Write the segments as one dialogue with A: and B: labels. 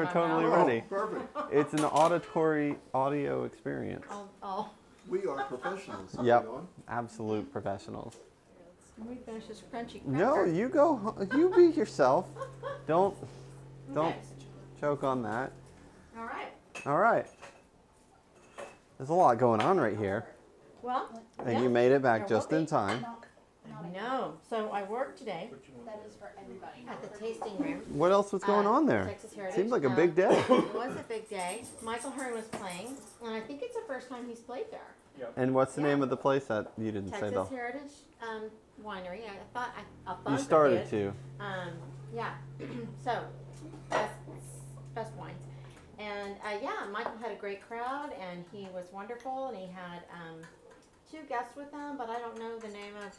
A: my
B: totally
A: mouth.
B: ready.
C: Perfect.
B: It's an auditory audio experience.
A: Oh,
C: We are professionals.
B: Yep,
C: You know?
B: absolute professionals.
A: let me finish this crunchy cracker.
B: No, you go. You be yourself. Don't
A: Okay.
B: choke on that.
A: All right.
B: All right. There's a lot going on right here,
A: Well,
B: and
A: yeah.
B: you made it back
A: There
B: just
A: will
B: in
A: be.
B: time.
A: No. So I worked today
D: That is for everybody.
A: at the tasting room.
B: What else was going on there?
A: Texas Heritage.
B: Seems like a big day.
A: It was a big day. Michael Hearn was playing, and I think it's the first time he's played there.
B: And what's the
A: Yeah.
B: name of the place that you didn't say
A: Texas
B: though?
A: Heritage Winery. I thought
B: You
A: it
B: started
A: did.
B: to.
A: Yeah. So best wines, and yeah, Michael had a great crowd, and he was wonderful, and he had 2 guests with him, but I don't know the name of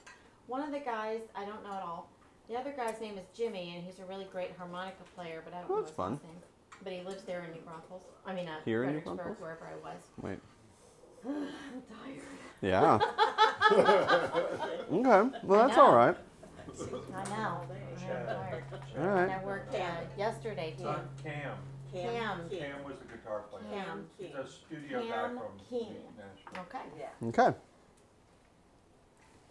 A: one of the guys. I don't know at all. The other guy's name is Jimmy, and he's a really great harmonica player, but I don't know
B: That's
A: his
B: fun.
A: last name. But he lives there in New Braunfels. I mean,
B: Here in New
A: Fredericksburg,
B: Braunfels?
A: wherever I was.
B: Wait.
A: I'm tired.
B: Yeah. Okay. Well, that's
A: know.
B: all right.
A: I know. I'm tired.
B: All
A: And
B: right.
A: I worked yesterday too.
E: Cam.
A: Cam.
E: Cam was the guitar player.
A: Cam.
E: He's a studio guy
A: Cam
E: from
A: King.
E: Nashville.
A: Okay.
B: Okay.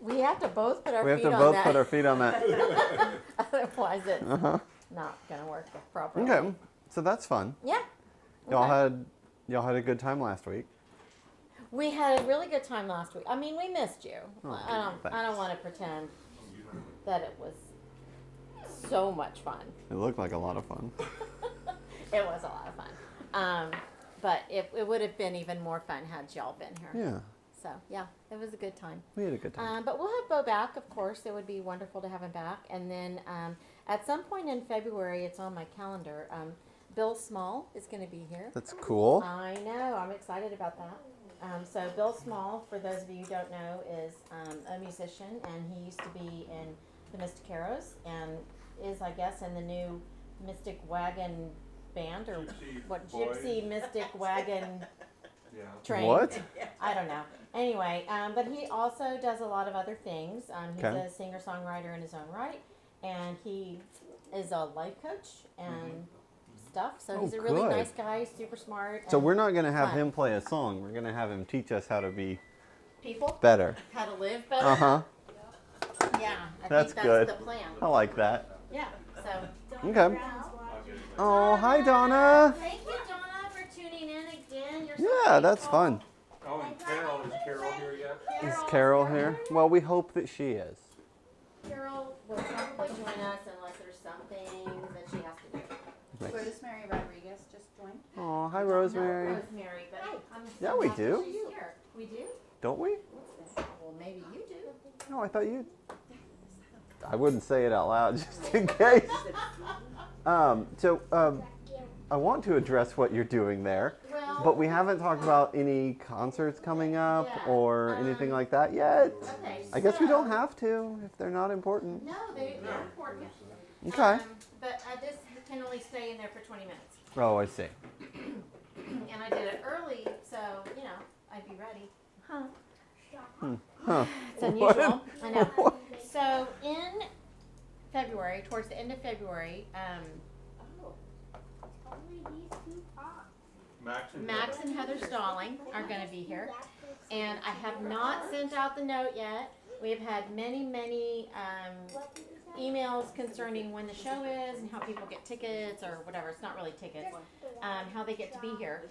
A: We have to both put our
B: We have
A: feet
B: to
A: on
B: both
A: that.
B: put our feet on that.
A: Otherwise, it's
B: Uh-huh.
A: not gonna work properly.
B: Okay. So that's fun.
A: Yeah.
B: Y'all
A: Okay.
B: had a good time last week.
A: We had a really good time last week. I mean, we missed you.
B: Oh,
A: I don't
B: thanks.
A: want to pretend that it was so much fun.
B: It looked like a lot of fun.
A: It was a lot of fun. But it would have been even more fun had y'all been here.
B: Yeah.
A: So yeah, it was a good time.
B: We had a good time.
A: But we'll have Bo back, of course. It would be wonderful to have him back. And then at some point in February, it's on my calendar. Bill Small is going to be here.
B: That's cool.
A: I know. I'm excited about that. So Bill Small, for those of you who don't know, is a musician, and he used to be in the Mysticaros, and is, I guess, in the new Mystic Wagon band, or
E: Gypsy
A: what,
E: Boys.
A: Gypsy Mystic Wagon
E: Yeah.
A: train.
B: What?
A: I don't know. Anyway, but he also does a lot of other things. He's
B: Okay.
A: a singer-songwriter in his own right, and he is a life coach and stuff. So
B: Oh,
A: he's a really
B: good.
A: nice guy, super smart.
B: So
A: and
B: we're not going to have
A: fun.
B: him play a song. We're going to have him teach us how to be
A: people
B: better.
A: how to live better.
B: Uh-huh.
A: Yeah, I
B: That's
A: think
B: good.
A: that's the plan.
B: I like that.
A: Yeah. So
B: Okay. Oh, hi, Donna.
A: thank you, Donna, for tuning in again. You're so
B: Yeah, that's
A: faithful.
B: fun.
E: Oh, and Carol, is Carol here yet?
B: Is Carol here? Well, we hope that she is.
A: Carol will probably join us unless there's something that she has to do.
D: Rosemary Rodriguez just joined.
B: Oh, hi,
A: Not
B: Rosemary.
A: Rosemary, but I'm
B: Yeah,
A: so
B: we
A: happy
B: do.
A: she's here. We do?
B: Don't we?
A: Well, maybe you do.
B: No, I thought you. I wouldn't say it out loud just in case. I want to address what you're doing there,
A: Well,
B: but we haven't talked about any concerts coming up
A: Yeah,
B: or anything like that yet.
A: okay,
B: I guess we don't
A: so-
B: have to if they're not important.
A: No, they're important.
B: Okay.
A: But this can only stay in there for 20 minutes.
B: Oh, I see.
A: And I did it early, so, you know, I'd be ready. Huh.
B: Huh.
A: It's unusual. I know. So in February, towards the end of February, Max and Heather Stalling are going to be here. And I have not sent out the note yet. We have had many emails concerning when the show is and how people get tickets or whatever. It's not really tickets. How they get to be here.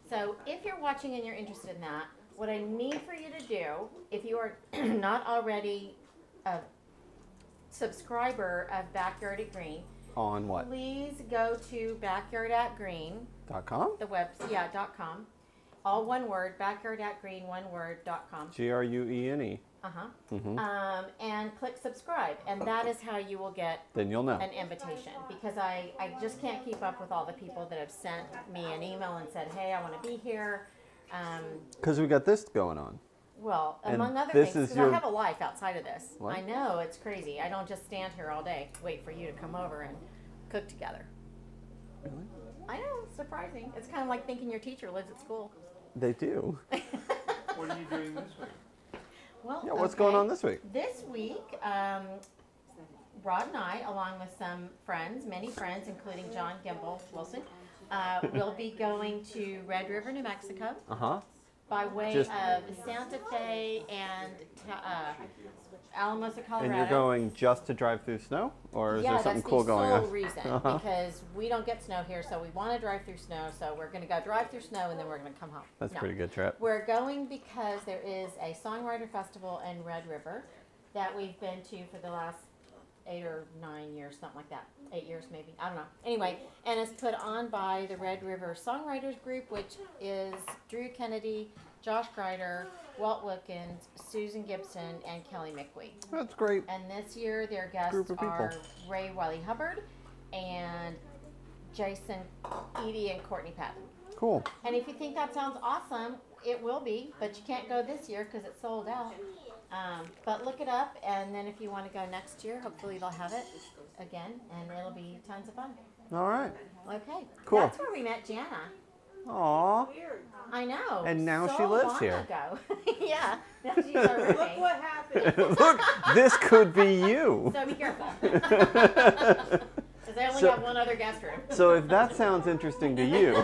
A: So if you're watching and you're interested in that, what I need for you to do, if you are not already a subscriber of Backyard at Green,
B: On what?
A: please go to backyardatgreen,
B: .com?
A: the .com. All one word, backyardatgreen, one word.com.
B: GRUENE.
A: Uh-huh.
B: Mm-hmm.
A: And click subscribe, and that is how you will get
B: Then you'll know.
A: an invitation, because I just can't keep up with all the people that have sent me an email and said, hey, I want to be here.
B: Because we got this going on.
A: Well,
B: And
A: among other
B: this
A: things,
B: is
A: because
B: your-
A: I have a life outside of this.
B: What?
A: I know, it's crazy. I don't just stand here all day, wait for you to come over and cook together.
B: Really?
A: I know, it's surprising. It's kind of like thinking your teacher lives at school.
B: They do.
E: What are you doing this week?
A: Well,
B: Yeah, what's going on this week?
A: This week, Rod and I, along with some friends, many friends, including John Gimble Wilson, we'll be going to Red River, New Mexico,
B: Uh-huh.
A: by way
B: Just-
A: of Santa Fe and Alamosa, Colorado.
B: And you're going just to drive through snow? Or is
A: yeah,
B: there something
A: that's
B: cool
A: the
B: going
A: sole
B: on?
A: reason,
B: Uh-huh.
A: because we don't get snow here, so we want to drive through snow, so we're going to go drive through snow and then we're going to come home.
B: That's a
A: No.
B: pretty good trip.
A: We're going because there is a songwriter festival in Red River that we've been to for the last 8 or 9 years, something like that. 8 years maybe, I don't know. Anyway, and it's put on by the Red River Songwriters Group, which is Drew Kennedy, Josh Greider, Walt Wilkins, Susan Gibson, and Kelly McWee.
B: That's great.
A: And this year their guests
B: Group of people.
A: are Ray Wiley Hubbard and Jason Edie and Courtney Patton.
B: Cool.
A: And if you think that sounds awesome, it will be, but you can't go this year because it's sold out. But look it up, and then if you want to go next year, hopefully they'll have it again, and it'll be tons of fun.
B: All right.
A: Okay.
B: Cool.
A: That's where we met Jana.
B: Aw.
A: I know.
B: And now
A: so
B: she lives
A: long
B: here.
A: Ago. Yeah. Now she's our roommate.
D: What happened?
B: Look, this could be you.
A: So be careful. Because I only
B: So-
A: have one other guest room.
B: So if that sounds interesting to you,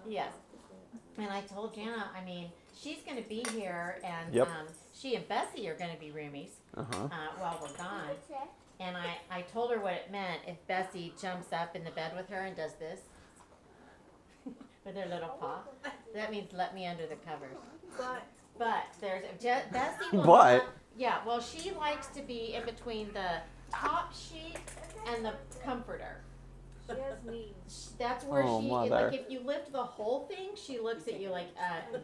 A: Yes. And I told Jana, I mean, she's going to be here, and
B: Yep.
A: she and Bessie are going to be roomies
B: uh-huh.
A: while we're gone. And I told her what it meant if Bessie jumps up in the bed with her and does this with her little paw. That means let me under the covers. But there's Bessie. Will
B: But?
A: not- yeah, well, she likes to be in between the top sheet and the comforter.
C: She has me.
A: That's where
B: Oh,
A: she
B: mother.
A: like if you lift the whole thing, she looks at you like,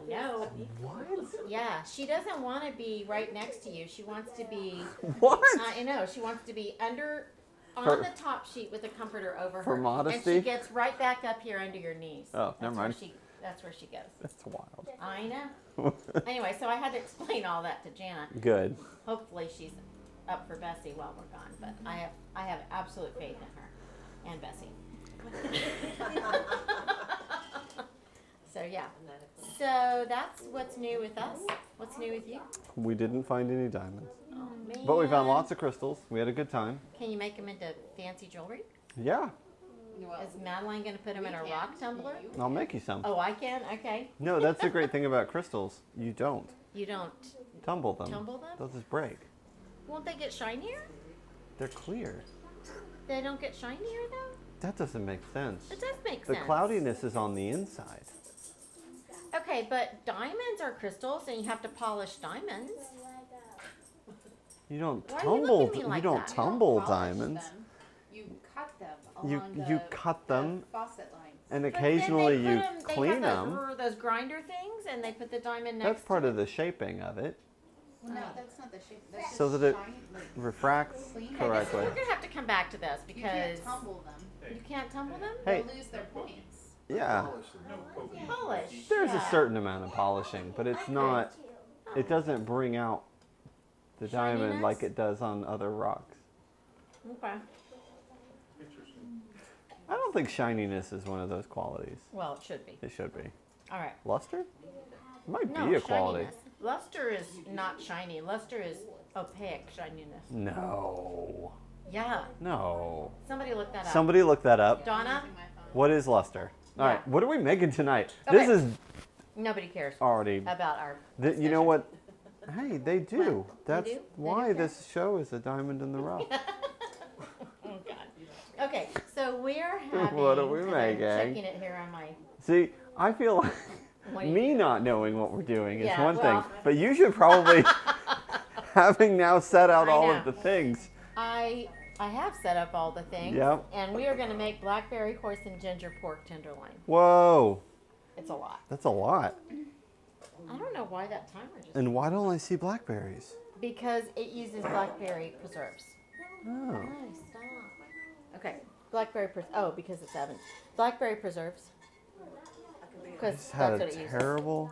A: no.
B: What?
A: Yeah, she doesn't want to be right next to you. She wants to be
B: What?
A: I know, she wants to be on
B: For-
A: the top sheet with the comforter over
B: For
A: her.
B: modesty?
A: And she gets right back up here under your knees.
B: Oh, never mind.
A: That's where she goes.
B: That's wild.
A: I know. Anyway, so I had to explain all that to Jana.
B: Good.
A: Hopefully she's up for Bessie while we're gone, but I have absolute faith in her and Bessie. So yeah. So that's what's new with us. What's new with you?
B: We didn't find any diamonds.
A: Oh, man.
B: But we found lots of crystals. We had a good time.
A: Can you make them into fancy jewelry?
B: Yeah.
A: Is Madeline going to put them in a rock tumbler?
B: I'll make you some.
A: Oh, I can? Okay.
B: No, that's the great thing about crystals. You don't
A: You don't
B: tumble them.
A: tumble them?
B: They'll just break.
A: Won't they get shinier?
B: They're clear.
A: They don't get shinier though?
B: That doesn't make sense.
A: It does make
B: The
A: sense.
B: cloudiness is on the inside.
A: Okay, but diamonds are crystals and you have to polish diamonds.
B: You don't
A: Why are you
B: tumble.
A: looking at me
B: You
A: like
B: don't
A: that?
B: tumble
D: Polish
B: diamonds.
D: them. You cut them
B: You
D: along
B: you cut them
D: faucet lines.
B: and
A: But then
B: occasionally
A: they
B: you
A: put 'em-
B: clean
A: they
B: them.
A: have those grinder things and they put the diamond next
B: That's part
A: to
B: of the shaping of it.
D: Well, no, that's not the shape. That's
B: So
D: just
B: that it
D: shine, like,
B: refracts
D: clean.
B: correctly.
A: We're gonna have to come back to this
D: You can't
A: because
D: tumble them.
A: you can't tumble them.
B: Hey.
D: They'll lose their points.
B: Yeah.
E: No poking.
A: Polish.
B: There's a
A: yeah.
B: certain amount of polishing, but it's not. It doesn't bring out the diamond
A: Shininess?
B: like it does on other rocks.
A: Okay.
E: Interesting.
B: I don't think shininess is one of those qualities.
A: Well, it should be.
B: It should be.
A: All right.
B: Luster? It might
A: No,
B: be a quality.
A: shininess. Luster is not shiny. Luster is opaque shininess.
B: No.
A: Yeah.
B: No.
A: Somebody look that up.
B: Somebody look that up.
A: Donna?
D: Using my phone.
B: What is luster? All
A: Yeah.
B: right. What are we making tonight?
A: Okay.
B: This is
A: Nobody cares
B: already.
A: about our.
B: You know what? Hey, they do. That's
A: do? They
B: why
A: do care?
B: this show is a diamond in the rough.
A: Oh God. Okay, so we're having.
B: What are we
A: and I'm
B: making?
A: Checking it here on my.
B: See, I feel like
A: What do you
B: me
A: do?
B: not knowing what we're doing is
A: Yeah,
B: one
A: well-
B: thing, but you should probably, having now set out
A: I
B: all
A: know.
B: of the things.
A: I have set up all the things.
B: Yep.
A: And we are going to make blackberry, hoisin, ginger pork tenderloin.
B: Whoa,
A: It's a lot.
B: that's a lot.
A: I don't know why that timer just.
B: And why don't I see blackberries?
A: Because it uses blackberry preserves.
B: Oh,
A: Nice, stop. Okay, blackberry oh, because it's oven. Blackberry preserves.
B: I
A: Because
B: just
A: that's
B: had
A: what
B: a
A: it uses.
B: terrible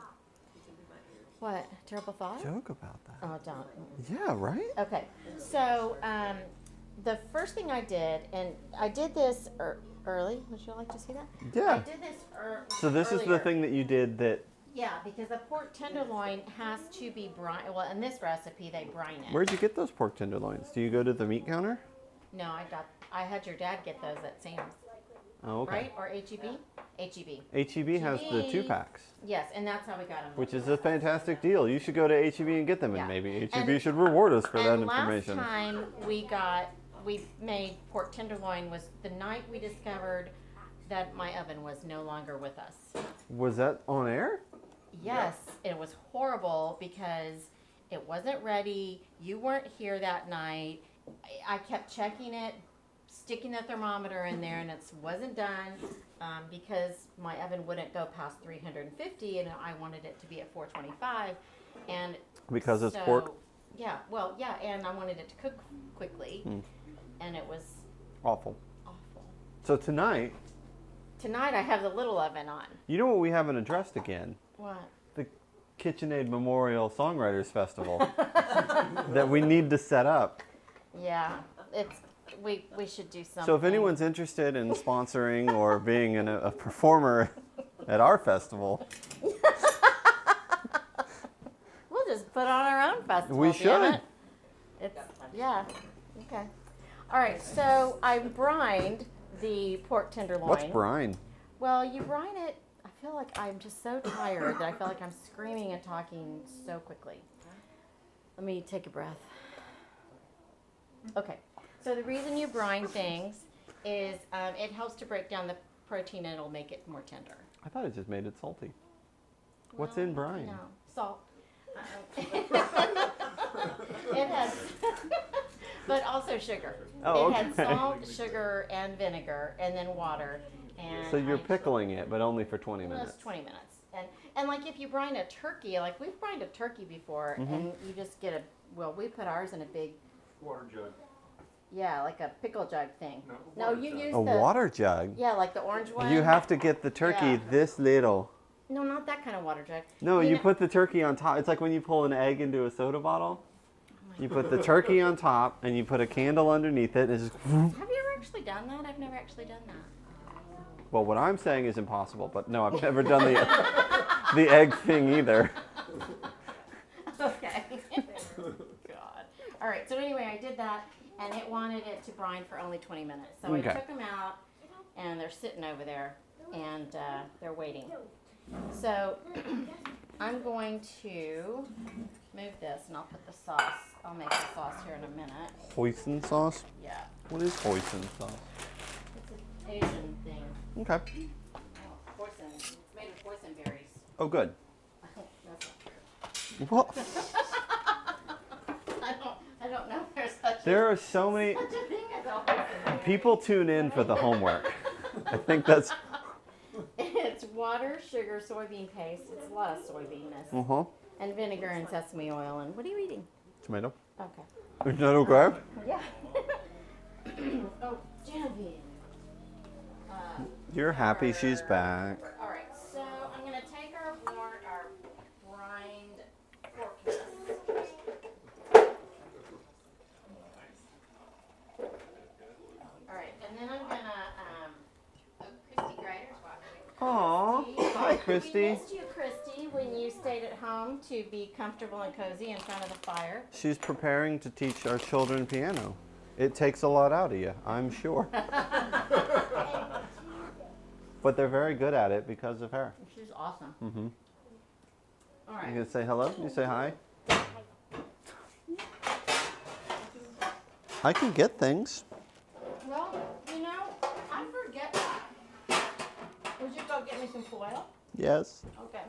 A: What? Terrible thought?
B: joke about that.
A: Oh, don't.
B: Yeah, right?
A: Okay, so the first thing I did, and I did this early. Would you like to see that? I
B: Yeah.
A: did this
B: So this is the
A: earlier.
B: thing that you did that,
A: Yeah, because a pork tenderloin has to be brine. Well, in this recipe, they brine it.
B: where'd you get those pork tenderloins? Do you go to the meat counter?
A: No, I had your dad get those at Sam's.
B: Oh, okay.
A: right? Or HEB? HEB.
B: HEB has the 2-packs,
A: Yes, and that's how we got them.
B: which is a fantastic deal. You should go to HEB and get them,
A: Yeah.
B: and maybe HEB
A: And-
B: should reward us for that
A: And
B: information.
A: last time we made pork tenderloin was the night we discovered that my oven was no longer with us.
B: Was that on air?
A: Yes, it was horrible because it wasn't ready. You weren't here that night. I kept checking it, sticking the thermometer in there, and it wasn't done because my oven wouldn't go past 350, and I wanted it to be at 425. And
B: Because it's
A: so,
B: pork?
A: Yeah, well, yeah, and I wanted it to cook quickly, and it was
B: Awful.
A: awful.
B: So tonight,
A: Tonight I have the little oven on.
B: you know what we haven't addressed again?
A: What?
B: The KitchenAid Memorial Songwriters Festival that we need to set up.
A: Yeah, we should do something.
B: So if anyone's interested in sponsoring or being a performer at our festival,
A: We'll just put on our own festival.
B: We
A: damn
B: should.
A: it. It's yeah. Okay. All right. So I brined the pork tenderloin.
B: what's brine?
A: Well, you brine it. I feel like I'm just so tired that I feel like I'm screaming and talking so quickly. Let me take a breath. Okay. So the reason you brine things is it helps to break down the protein and it'll make it more tender.
B: I thought it just made it salty. What's
A: Well,
B: in brine?
A: No, salt. It has, but also sugar.
B: Oh,
A: It had
B: okay.
A: salt, sugar, and vinegar, and then water. And
B: So you're pickling it, but only for 20 minutes.
A: That's 20 minutes. And like if you brine a turkey, like we've brined a turkey before, and you just get we put ours in a big,
E: Water jug.
A: yeah, like a pickle jug thing.
E: No,
A: No,
E: water
A: you
E: jug.
A: use
B: A
A: the
B: water jug?
A: yeah, like the orange one.
B: You have to get the turkey
A: Yeah.
B: this little.
A: No, not that kind of water jug.
B: No,
A: You
B: you
A: know-
B: put the turkey on top. It's like when you pull an egg into a soda bottle. You put the turkey on top, and you put a candle underneath it. And it's just,
A: Have you ever actually done that? I've never actually done that.
B: well, what I'm saying is impossible, but no, I've never done the egg thing either.
A: Okay. God. All right. So anyway, I did that, and it wanted it to brine for only 20 minutes. So
B: Okay.
A: I took them out, and they're sitting over there, and they're waiting. So I'm going to move this, and I'll put the sauce. I'll make the sauce here in a minute.
B: Hoisin sauce?
A: Yeah.
B: What is hoisin sauce?
A: It's an Asian thing.
B: Okay.
A: Oh, hoisin. It's made of hoisin berries.
B: Oh, good.
A: That's not true.
B: What?
A: I don't know if there's such
B: There are so many
A: such a thing as a hoisin berry.
B: people tune in for the homework. I think that's.
A: It's water, sugar, soybean paste. It's a lot of soybeanness.
B: Uh huh.
A: And vinegar and sesame oil. And what are you eating?
B: Tomato.
A: Okay.
B: Is that okay?
A: Yeah. Oh, Genevieve.
B: You're happy she's back.
A: All right, so I'm going to take our brined pork mince. All right, and then I'm going to, Christy Greider's watching.
B: Aw, hi,
A: We
B: Christy.
A: missed you, Christy, when you stayed at home to be comfortable and cozy in front of the fire.
B: She's preparing to teach our children piano. It takes a lot out of you, I'm sure. But they're very good at it because of her.
A: She's awesome.
B: Mm-hmm.
A: All
B: You
A: right.
B: gonna say hello? You say hi? I can get things.
A: Well, you know, I forget that. Would you go get me some foil?
B: Yes.
A: Okay.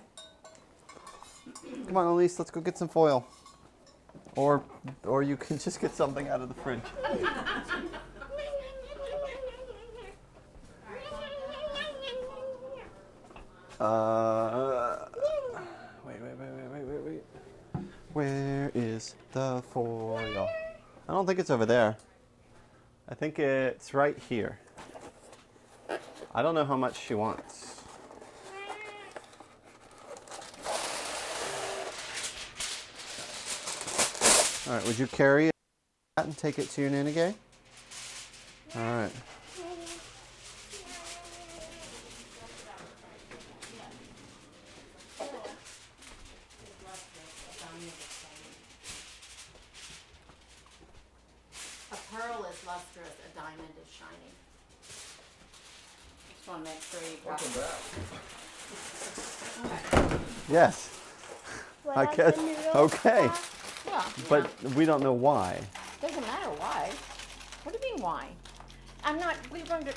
B: Come on, Elise, let's go get some foil. Or you can just get something out of the fridge. Wait. Where is the foil? I don't think it's over there. I think it's right here. I don't know how much she wants. All right, would you carry that and take it to your nanny? All right.
A: A pearl is lustrous, a diamond is shining. just want to make sure you got
E: Welcome
A: it.
E: back.
A: Okay.
B: Yes. I guess. Okay.
A: Yeah.
B: But we don't know why.
A: Doesn't matter why. What do you mean why? I'm not. We weren't.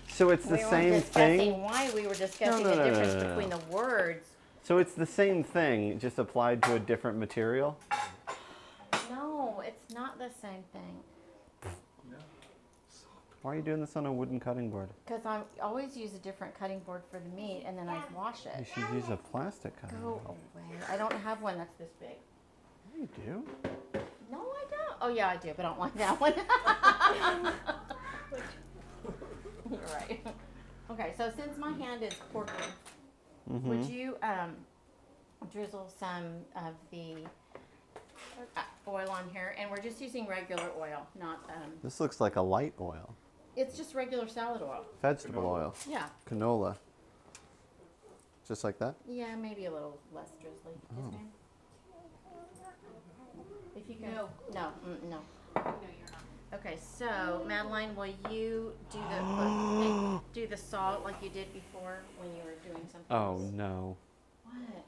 B: So it's the
A: We weren't
B: same
A: discussing
B: thing.
A: why. We were discussing
B: No,
A: the
B: no,
A: difference
B: no.
A: between the words.
B: So it's the same thing, just applied to a different material.
A: No, it's not the same thing.
E: No.
B: Why are you doing this on a wooden cutting board?
A: Because I always use a different cutting board for the meat, and then I wash
B: You
A: it.
B: should use a plastic cutting
A: Go
B: board.
A: away. I don't have one that's this big.
B: You do.
A: No, I don't. Oh yeah, I do, but I don't like that one. You're right. Okay, so since my hand is porky, would you drizzle some of the oil on here? And we're just using regular oil, not
B: This looks like a light oil.
A: it's just regular salad oil.
B: Vegetable oil.
A: Yeah.
B: Canola. Just like that?
A: Yeah, maybe a little less drizzly. Yes, ma'am. If you can.
D: No.
A: No. No.
D: No, you're not.
A: Okay, so Madeline, will you do the salt like you did before when you were doing something?
B: Oh
A: else?
B: no.
A: What?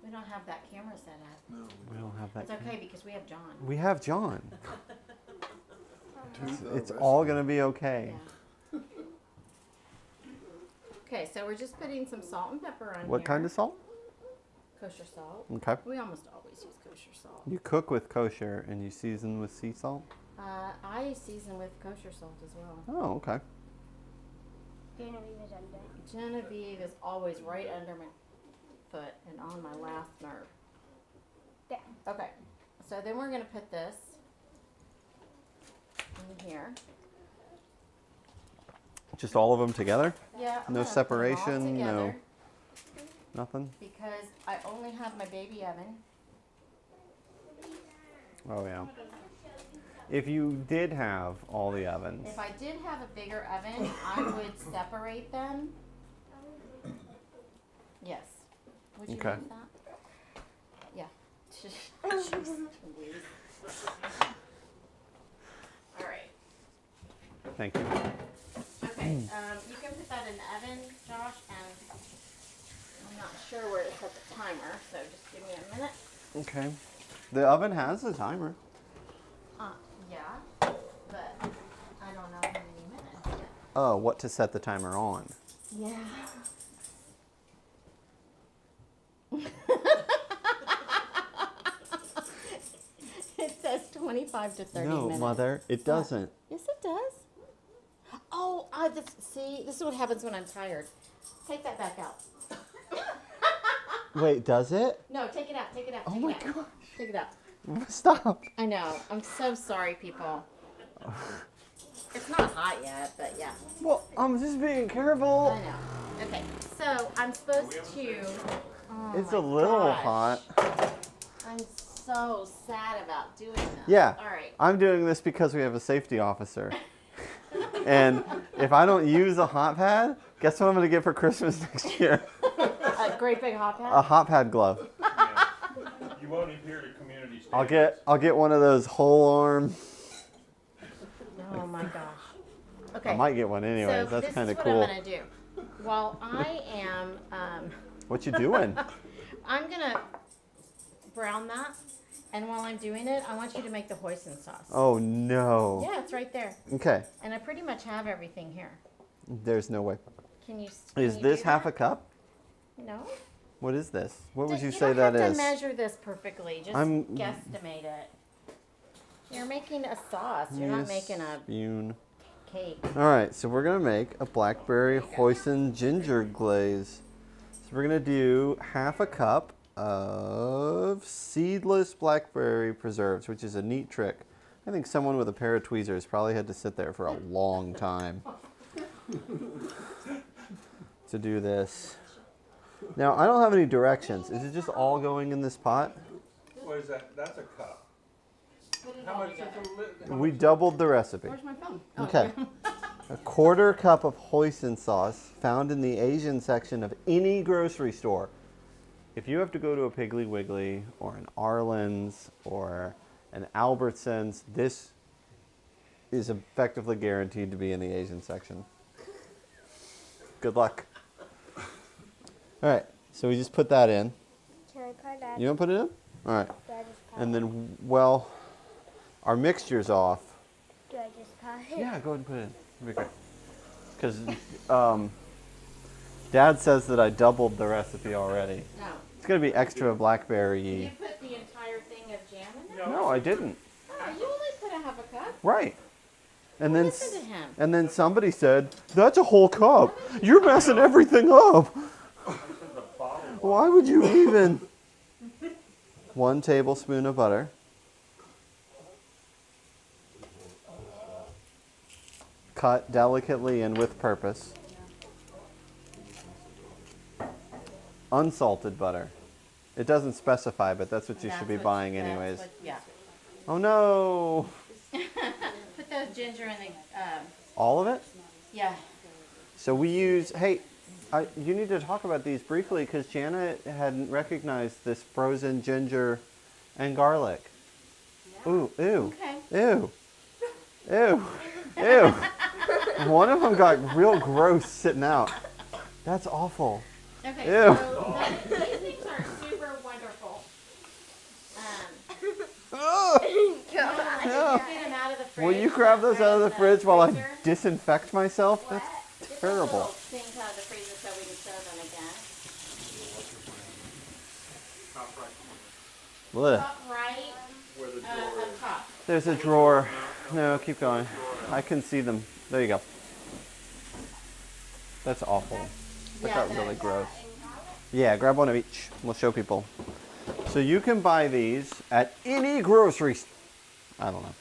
A: We don't have that camera set up.
B: We don't have that.
A: It's okay because we have John.
B: We have John. It's all gonna be okay.
A: Yeah. Okay, so we're just putting some salt and pepper on here.
B: What kind of salt?
A: Kosher salt.
B: Okay.
A: We almost always use kosher salt.
B: You cook with kosher and you season with sea salt?
A: I season with kosher salt as well.
B: Oh, okay.
A: Genevieve is always right under my foot and on my last nerve.
C: There.
A: Okay, so then we're gonna put this in here.
B: Just all of them together?
A: Yeah. I'm
B: No
A: gonna put 'em all
B: separation, no-
A: together
B: Nothing?
A: Because I only have my baby oven.
B: Oh yeah. If you did have all the ovens.
A: If I did have a bigger oven, I would separate them. Yes. Would you
B: Okay.
A: like that? Yeah. Jeez Louise. All right.
B: Thank you.
A: Okay. You can put that in the oven, Josh, and I'm not sure where to set the timer, so just give me a minute.
B: Okay. The oven has a timer.
A: Yeah, but I don't know how many minutes yet.
B: Oh, what to set the timer on?
A: Yeah. It says 25 to 30
B: No,
A: minutes.
B: Mother, it doesn't.
A: Yes, it does. Oh, this is what happens when I'm tired. Take that back out.
B: Wait, does it?
A: No, take it out. Take it out.
B: Oh
A: take
B: my
A: it out.
B: gosh.
A: Take it out.
B: Stop.
A: I know. I'm so sorry, people. It's not hot yet, but yeah.
B: Well, I'm just being careful.
A: I know. Okay, so I'm supposed to. Oh
B: It's
A: my
B: a little
A: gosh.
B: hot.
A: I'm so sad about doing this.
B: Yeah.
A: All right.
B: I'm doing this because we have a safety officer. And if I don't use a hot pad, guess what I'm going to get for Christmas next year?
A: A great big hot
B: A
A: pad.
B: hot pad glove.
E: Yeah. You won't adhere to community standards.
B: I'll get one of those whole arm.
A: Oh my gosh. Okay.
B: I might get one anyways.
A: So
B: That's
A: this
B: kind
A: is
B: of
A: what
B: cool.
A: I'm gonna do. While I am,
B: What you doing?
A: I'm gonna brown that, and while I'm doing it, I want you to make the hoisin sauce.
B: Oh no.
A: Yeah, it's right there,
B: Okay.
A: and I pretty much have everything here.
B: There's no way.
A: Can you?
B: Is this half a cup?
A: No.
B: What is this? What would you
A: You
B: say
A: don't
B: that
A: have
B: is?
A: to measure this perfectly. Just
B: I'm-
A: guesstimate it. You're making a sauce. You're not making a
B: Spoon.
A: cake.
B: All right, so we're gonna make a blackberry hoisin ginger glaze. So we're gonna do half a cup of seedless blackberry preserves, which is a neat trick. I think someone with a pair of tweezers probably had to sit there for a long time to do this. Now, I don't have any directions. Is it just all going in this pot?
E: What is that? That's a cup.
A: Put it
E: How
A: all
E: much is
A: together.
B: We doubled the recipe.
A: Where's my phone?
B: Okay. A quarter cup of hoisin sauce found in the Asian section of any grocery store. If you have to go to a Piggly Wiggly or an Arlen's or an Albertsons, this is effectively guaranteed to be in the Asian section. Good luck. All right, so we just put that in.
C: Can I put that?
B: You want to put it in? All right.
C: Do I just put
B: And
C: it?
B: then, well, our mixture's off.
C: Do I just put it?
B: Yeah, go ahead and put it in. It'll be great. Because Dad says that I doubled the recipe already.
A: No.
B: It's going to be extra
A: You
B: blackberry.
A: put the entire thing of jam in there?
B: No, I didn't.
A: Oh, you only put a half a cup.
B: Right. And then,
A: Listen to him.
B: and then somebody said, that's a whole cup. You're messing everything up. Why would you even? 1 tablespoon of butter. Cut delicately and with purpose. Unsalted butter. It doesn't specify, but that's what you should be buying anyways.
A: Yeah.
B: Oh no!
A: Put those ginger in the,
B: All of it?
A: yeah.
B: So we use, hey, you need to talk about these briefly because Janet hadn't recognized this frozen ginger and garlic. Ooh, ew,
A: Okay.
B: ew, ew, ew. One of them got real gross sitting out. That's awful.
A: Okay,
B: Ew.
A: so these things are super wonderful.
B: Ugh.
A: I just get them out of the fridge.
B: Will you grab those out of the fridge while I
A: freezer.
B: disinfect myself? That's
A: Get those
B: terrible.
A: little things out of the freezer so we can show them again.
B: Blech.
A: Top right up top.
B: There's a drawer. No, keep going. I can see them. There you go. That's awful. That
A: Yeah,
B: got
A: that
B: really
A: is.
B: gross. Yeah, grab one of each. We'll show people. So you can buy these at any grocery I don't know.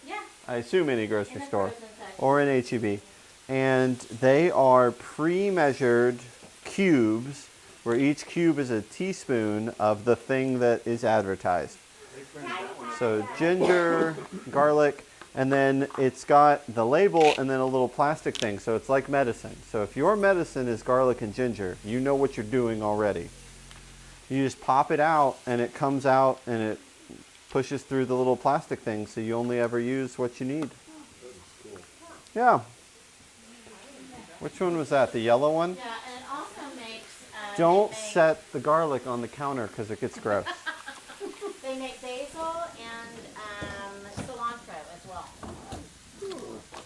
A: Yeah.
B: I assume any
A: In
B: grocery
A: the
B: store
A: frozen section.
B: or in H-E-B. And they are pre-measured cubes where each cube is a teaspoon of the thing that is advertised. So ginger, garlic, and then it's got the label and then a little plastic thing. So it's like medicine. So if your medicine is garlic and ginger, you know what you're doing already. You just pop it out and it comes out and it pushes through the little plastic thing so you only ever use what you need. Yeah. Which one was that? The yellow one?
A: Yeah, and it also makes.
B: Don't
A: they make-
B: set the garlic on the counter because it gets gross.
A: They make basil and cilantro as well.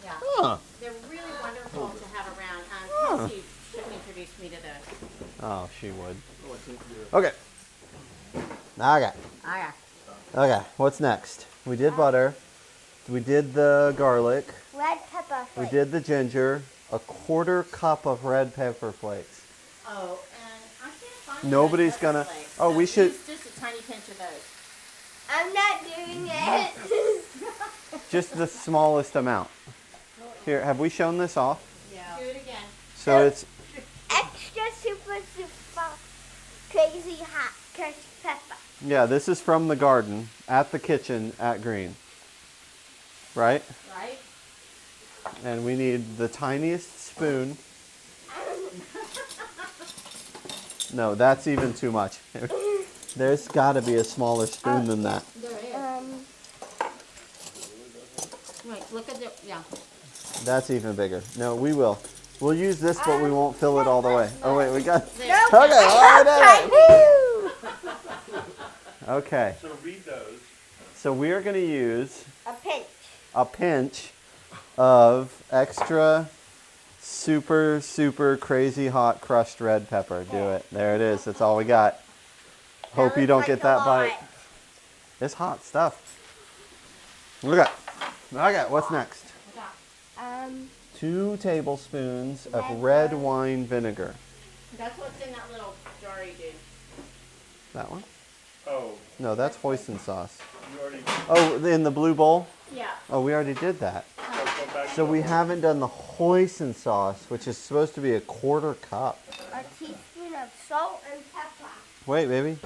A: Yeah.
B: Huh.
A: They're really wonderful to have around. Kelsey should introduce me to those.
B: Oh, she would. Okay. Okay.
A: Okay.
B: Okay. What's next? We did butter. We did the garlic.
C: Red pepper
B: We
C: flakes.
B: did the ginger. A 1/4 cup of red pepper flakes.
A: Oh, and I can't find
B: Nobody's
A: those
B: gonna-
A: flakes.
B: oh,
A: So
B: we should-
A: use just a tiny pinch of those.
C: I'm not doing it.
B: Just the smallest amount. Here, have we shown this off?
A: Yeah. Do it again.
B: So it's
C: Extra super crazy hot crushed pepper.
B: yeah, this is from the garden at the kitchen at Green. Right?
A: Right?
B: And we need the tiniest spoon. No, that's even too much. There's got to be a smaller spoon than that.
A: There it is. Wait, look at the, yeah.
B: That's even bigger. No, we will. We'll use this, but we won't fill it all the way. Oh wait, we got.
A: There.
B: Okay, all right.
C: Woo!
B: Okay,
E: So read those.
B: so we are going to use
C: A pinch.
B: a pinch of extra super crazy hot crushed red pepper. Do it. There it is. That's all we got. Hope you don't get that bite. It's hot stuff. Okay. Okay, what's next?
C: Um,
B: 2 tablespoons of red wine vinegar.
A: That's what's in that little jar you do.
B: That one?
E: Oh,
B: No, that's hoisin sauce.
E: you already,
B: Oh, in the blue bowl?
A: Yeah.
B: Oh, we already did that.
E: go back.
B: So we haven't done the hoisin sauce, which is supposed to be a 1/4 cup.
C: a teaspoon of salt and pepper.
B: Wait, baby.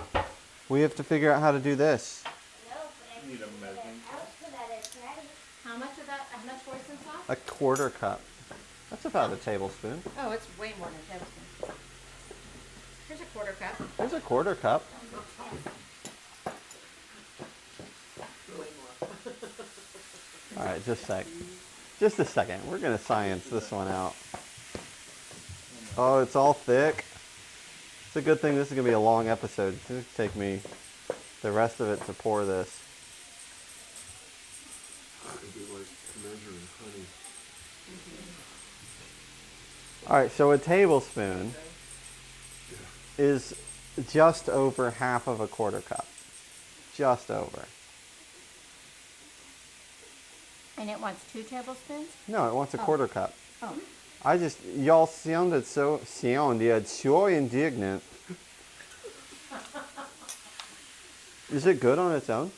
B: We have to figure out how to do this.
C: No, but
E: Need a measuring
C: else so that it's ready.
A: How much of that, how much hoisin sauce?
B: A 1/4 cup. That's about a tablespoon.
A: Oh, it's way more than a tablespoon. Here's a 1/4 cup.
B: There's a 1/4 cup. All right, just a sec. Just a second. We're going to science this one out. Oh, it's all thick. It's a good thing this is going to be a long episode. It's going to take me the rest of it to pour this.
E: It'd be like measuring honey.
B: All right, so a tablespoon is just over half of a quarter cup. Just over.
A: And it wants 2 tablespoons?
B: No, it wants a quarter cup.
A: Oh.
B: Y'all sounded so indignant. Is it good on its own?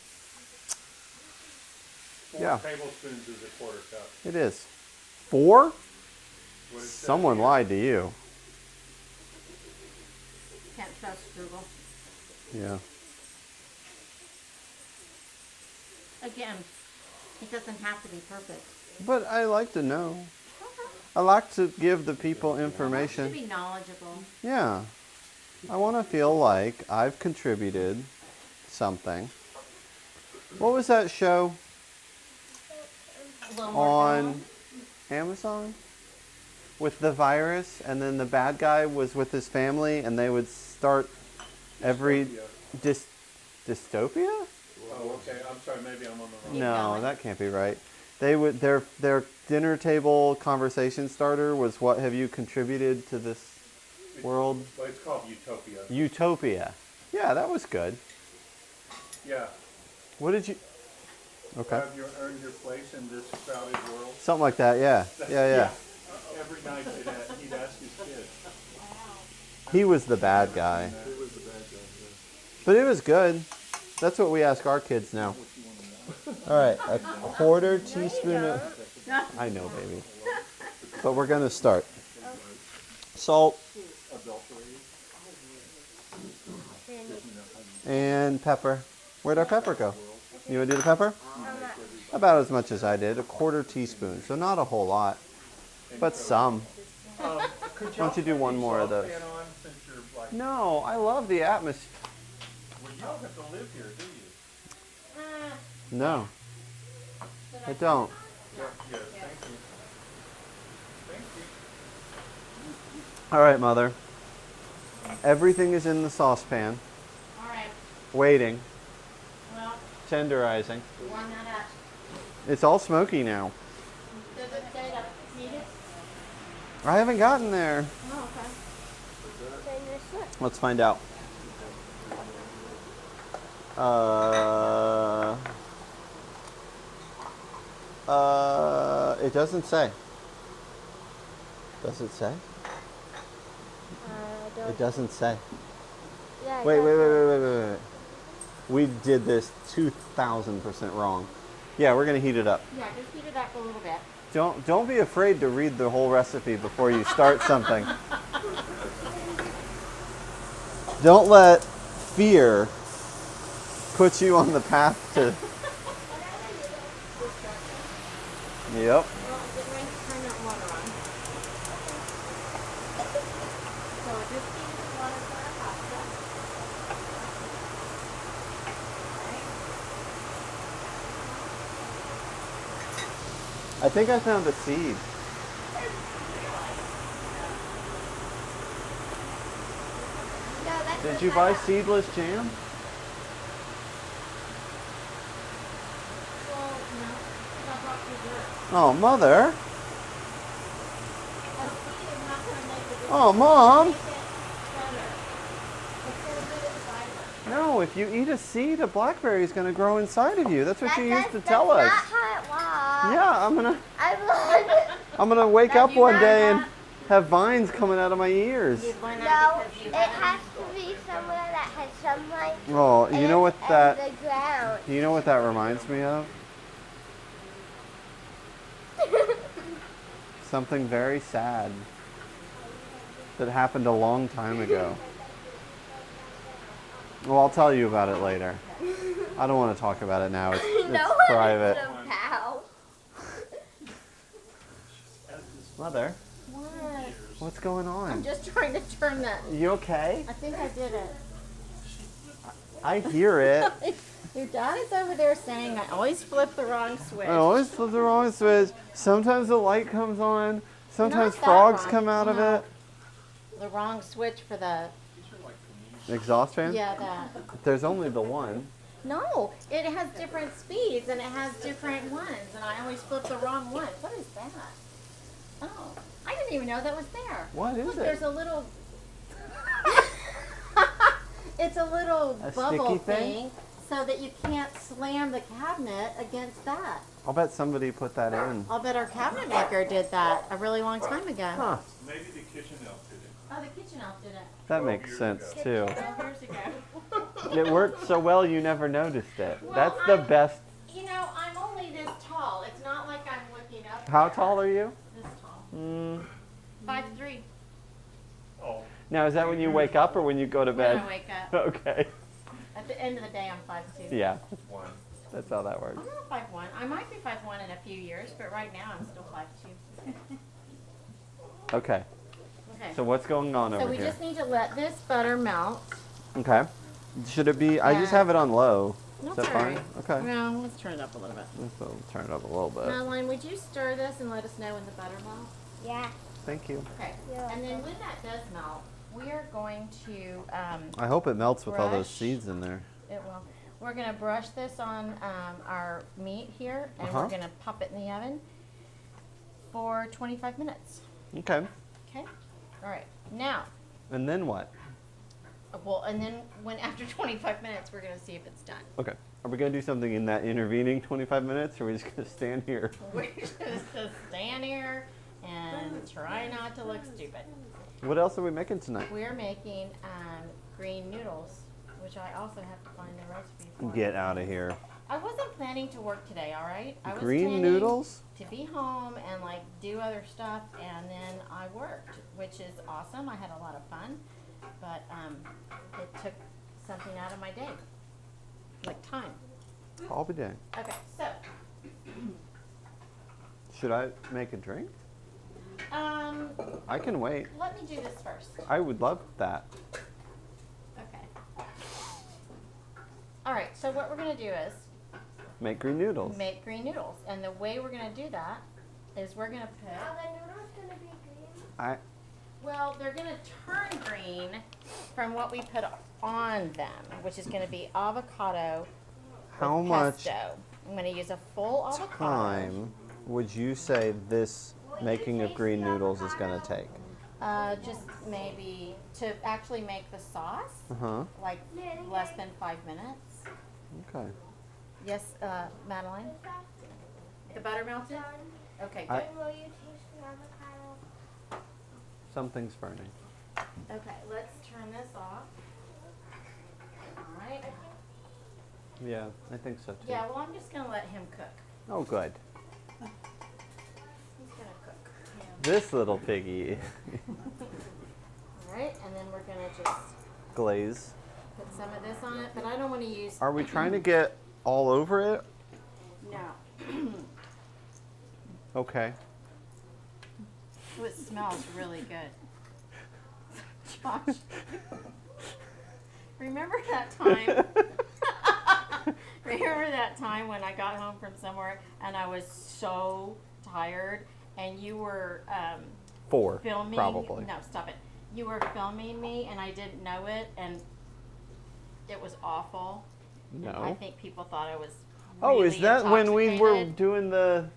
E: 4
B: Yeah.
E: tablespoons is a quarter cup.
B: It is. 4?
E: What it says
B: Someone
E: here.
B: lied to you.
A: Can't trust Google.
B: Yeah.
A: Again, it doesn't have to be perfect.
B: But I like to know. I like to give the people
A: To
B: information.
A: be knowledgeable.
B: Yeah. I want to feel like I've contributed something. What was that show
A: A little more
B: on
A: down.
B: Amazon? With the virus, and then the bad guy was with his family, and they would start every dystopia?
E: Oh, okay. I'm sorry. Maybe I'm on the wrong.
A: Keep
B: No,
A: going.
B: that can't be right. They would their dinner table conversation starter was, what have you contributed to this world?
E: Well, it's called Utopia.
B: Utopia. Yeah, that was good.
E: Yeah.
B: What did you? Okay.
E: Have you earned your place in this crowded world?
B: Something like that. Yeah. Yeah.
E: Every night he'd ask his kids.
B: He was the bad guy.
E: He was the bad guy.
B: But it was good. That's what we ask our kids now. All right, a quarter teaspoon of... I know, baby. But we're going to start. Salt and pepper. Where'd our pepper go? You want to do the pepper? About as much as I did, a quarter teaspoon. So not a whole lot, but some. Why don't you do one more of those? No, I love the atmosphere.
E: Well, you don't have to live here, do you?
B: No, I don't.
E: Yes, thank you. Thank you.
B: All right, Mother. Everything is in the saucepan,
A: All right.
B: waiting,
A: Well,
B: tenderizing.
A: warm that up.
B: It's all smoky now.
A: Does it say to heat it?
B: I haven't gotten there.
A: Oh, okay.
B: Let's find out. It doesn't say. Does it say? It doesn't say. Wait. We did this 2,000% wrong. Yeah, we're gonna heat it up.
A: Yeah, just heat it up a little bit.
B: Don't be afraid to read the whole recipe before you start something. Don't let fear put you on the path to. Yep.
A: Well, get ready to turn that water on. So just heat the water for our pasta.
B: I think I found a seed. Did you buy seedless jam?
A: Well, no, I brought dessert.
B: Oh, Mother.
A: A seed is not going to make the
B: Oh, Mom.
A: make it better. It's going to give it fiber.
B: No, if you eat a seed, a blackberry is going to grow inside of you. That's what you used to
C: That's
B: tell us.
C: not how it works.
B: Yeah, I'm gonna wake
A: That
B: up
A: you
B: one
A: learned
B: day and
A: that?
B: have vines coming out of my ears.
A: You've learned
C: No,
A: that because you
C: it has to be somewhere that has sunlight.
B: Oh, you know what that?
C: And the ground.
B: You know what that reminds me of? Something very sad that happened a long time ago. Well, I'll tell you about it later. I don't want to talk about it now. It's
C: No
B: private.
C: one is about.
B: Mother,
A: What?
B: what's going
A: I'm
B: on?
A: just trying to turn that.
B: You okay?
A: I think I did it.
B: I hear it.
A: Your dad is over there saying I always flip the wrong switch.
B: I always flip the wrong switch. Sometimes the light comes on. Sometimes
A: Not that
B: frogs
A: one.
B: come out of
A: No.
B: it.
A: the wrong switch for the,
B: Exhaust fan?
A: yeah, that.
B: There's only the one.
A: No, it has different speeds and it has different ones, and I always flip the wrong one. What is that? Oh, I didn't even know that was there.
B: What is
A: Look,
B: it?
A: there's a little. It's a little
B: A
A: bubble
B: sticky thing?
A: so that you can't slam the cabinet against that.
B: I'll bet somebody put that in.
A: I'll bet our cabinet maker did that a really long time ago.
B: Huh.
E: Maybe the kitchen elf did it.
A: Oh, the kitchen elf did it.
B: That makes sense too.
A: 12 years ago.
B: It worked so well you never noticed it.
A: Well,
B: That's the
A: I'm-
B: best.
A: You know, I'm only this tall. It's not like I'm looking up.
B: How
A: there.
B: tall are you?
A: This tall. 5'3".
E: Oh,
B: Now, is that when you wake up or when you go to
A: When
B: bed?
A: I wake up.
B: Okay.
A: At the end of the day, I'm 5'2".
B: Yeah,
E: one.
B: that's how that works.
A: I'm not 5'1". I might be 5'1" in a few years, but right now I'm still 5'2".
B: Okay.
A: Okay.
B: So what's going on
A: So
B: over
A: we
B: here?
A: just need to let this butter melt.
B: Okay. Should it be? I just
A: Yeah.
B: have it on low. Is
A: That's
B: that
A: all
B: fine?
A: right.
B: Okay.
A: Well, let's turn it up a little bit.
B: So turn it up a little bit.
A: Madeline, would you stir this and let us know when the butter melts?
C: Yeah.
B: Thank you.
A: Okay.
C: Yeah.
A: And then when that does melt, we are going to,
B: I hope it melts with all those
A: Brush.
B: seeds in there.
A: it will, we're going to brush this on our meat here, and
B: Uh-huh.
A: we're going to pop it in the oven for 25 minutes.
B: Okay.
A: Okay? All right. Now,
B: And then what?
A: well, and then when after 25 minutes, we're going to see if it's done.
B: Okay. Are we gonna do something in that intervening 25 minutes, or are we just gonna stand here?
A: We're just going to stand here and try not to look stupid.
B: What else are we making tonight?
A: We're making green noodles, which I also have to find the recipe for.
B: Get out of here.
A: I wasn't planning to work today, all right? I was
B: Green
A: planning
B: noodles?
A: to be home and like do other stuff, and then I worked, which is awesome. I had a lot of fun, but it took something out of my day, like time.
B: I'll be dang.
A: Okay, so
B: Should I make a drink? I can wait.
A: let me do this first.
B: I would love that.
A: Okay. All right. So what we're gonna do is
B: Make green noodles.
A: make green noodles, and the way we're gonna do that is we're gonna put.
C: Are the noodles gonna be green?
B: I
A: Well, they're going to turn green from what we put on them, which is going to be avocado
B: How
A: with
B: much
A: pesto. I'm going to use a full avocado.
B: time would you say this making of green noodles is gonna take?
A: Just maybe to actually make the sauce,
B: Uh-huh.
A: like less than 5 minutes.
B: Okay.
A: Yes, Madeline? The butter melted? Okay,
B: I-
A: good.
C: When will you taste the avocado?
B: Something's burning.
A: Okay, let's turn this off. All right.
B: Yeah, I think so too.
A: Yeah, well, I'm just going to let him cook.
B: Oh, good.
A: He's going to cook.
B: This little piggy.
A: All right, and then we're gonna just
B: Glaze.
A: put some of this on it, but I don't want to use.
B: Are we trying to get all over it?
A: No.
B: Okay.
A: Oh, it smells really good. Josh, remember that time? Remember that time when I got home from somewhere and I was so tired, and you were
B: 4,
A: filming?
B: probably.
A: No, stop it. You were filming me, and I didn't know it, and it was awful. I
B: No.
A: think people thought I was.
B: Oh, is
A: really
B: that when we were
A: intoxicated.
B: doing the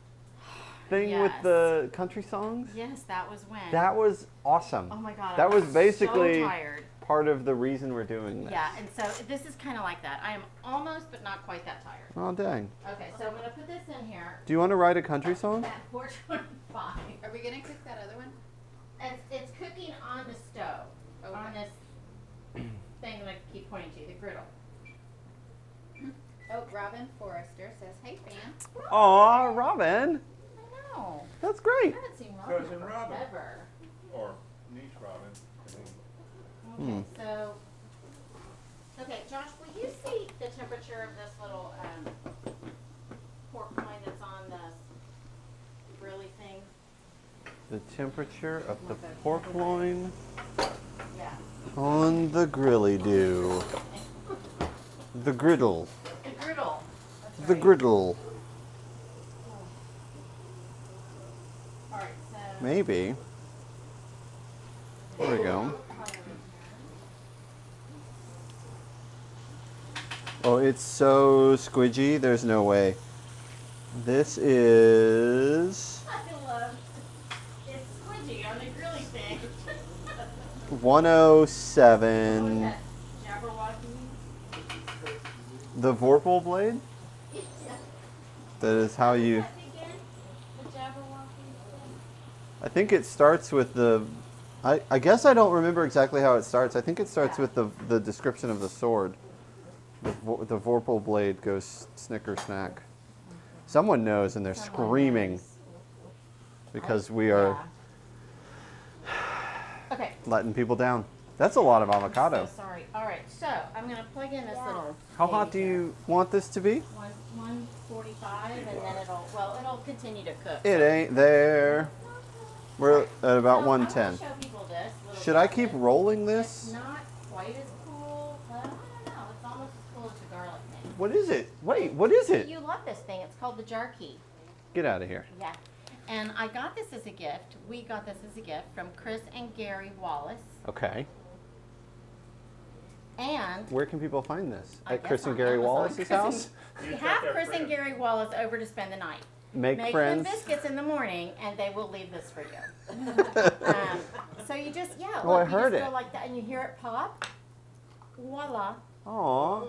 B: thing with
A: Yes.
B: the country songs?
A: Yes, that was when.
B: That was awesome.
A: Oh my God.
B: That
A: I
B: was basically
A: so tired.
B: part of the reason we're doing this.
A: Yeah, and so this is kind of like that. I am almost, but not quite that tired.
B: Oh, dang.
A: Okay, so I'm gonna put this in here
B: Do you want to write a country song?
A: at 425.
D: Are we gonna cook that other one?
A: It's cooking on the stove, on
D: Okay.
A: this thing that I keep pointing to, the griddle.
D: Oh, Robin Forrester says, "Hey, fam."
B: Aw, Robin.
A: I know.
B: That's
A: I
B: great.
A: haven't seen Robin
E: Cousin Robin.
A: forever.
E: Or niece Robin. I mean,
A: Okay, so, okay, Josh, will you see the temperature of this little pork loin that's on the grilly thing?
B: The temperature of the pork loin
A: Yeah.
B: on the grilly-do. The griddle.
A: The griddle. That's
B: The
A: right.
B: griddle.
A: All right, so.
B: Maybe. There we go. Oh, it's so squidgy. There's no way. This is
A: I love it's squidgy on the grilly thing.
B: 107.
A: That Jabberwocky.
B: The Vorpal blade? That is how you...
A: The Jabberwocky.
B: I think it starts with the... I guess I don't remember exactly how it starts. I think it starts with the description of the sword. The Vorpal blade goes snicker snack. Someone knows and they're screaming because we are
A: Okay.
B: letting people down. That's a lot of avocado.
A: So sorry. All right. So I'm gonna plug in this little.
B: How hot do you want this to be?
A: 145, and then it'll continue to cook.
B: It ain't there. We're at about
A: So,
B: 110.
A: I want to show people this little
B: Should I
A: jar.
B: keep rolling
A: It's
B: this?
A: not quite as cool, but I don't know. It's almost as cool as the garlic thing.
B: What is it? Wait, what is it?
A: You love this thing. It's called the jar key.
B: Get out of here.
A: Yeah. And I got this as a gift. We got this as a gift from Chris and Gary Wallace.
B: Okay.
A: And
B: Where can people find this?
A: I
B: At
A: guess
B: Chris and
A: on
B: Gary
A: Amazon.
B: Wallace's
A: Chris and-
B: house?
A: we have Chris and Gary Wallace over to spend the night.
B: Make
A: Make
B: friends.
A: them biscuits in the morning, and they will leave this for you. So you just,
B: Oh, I
A: look, you
B: heard
A: just
B: it.
A: go like that, and you hear it pop. Voila.
B: Aw.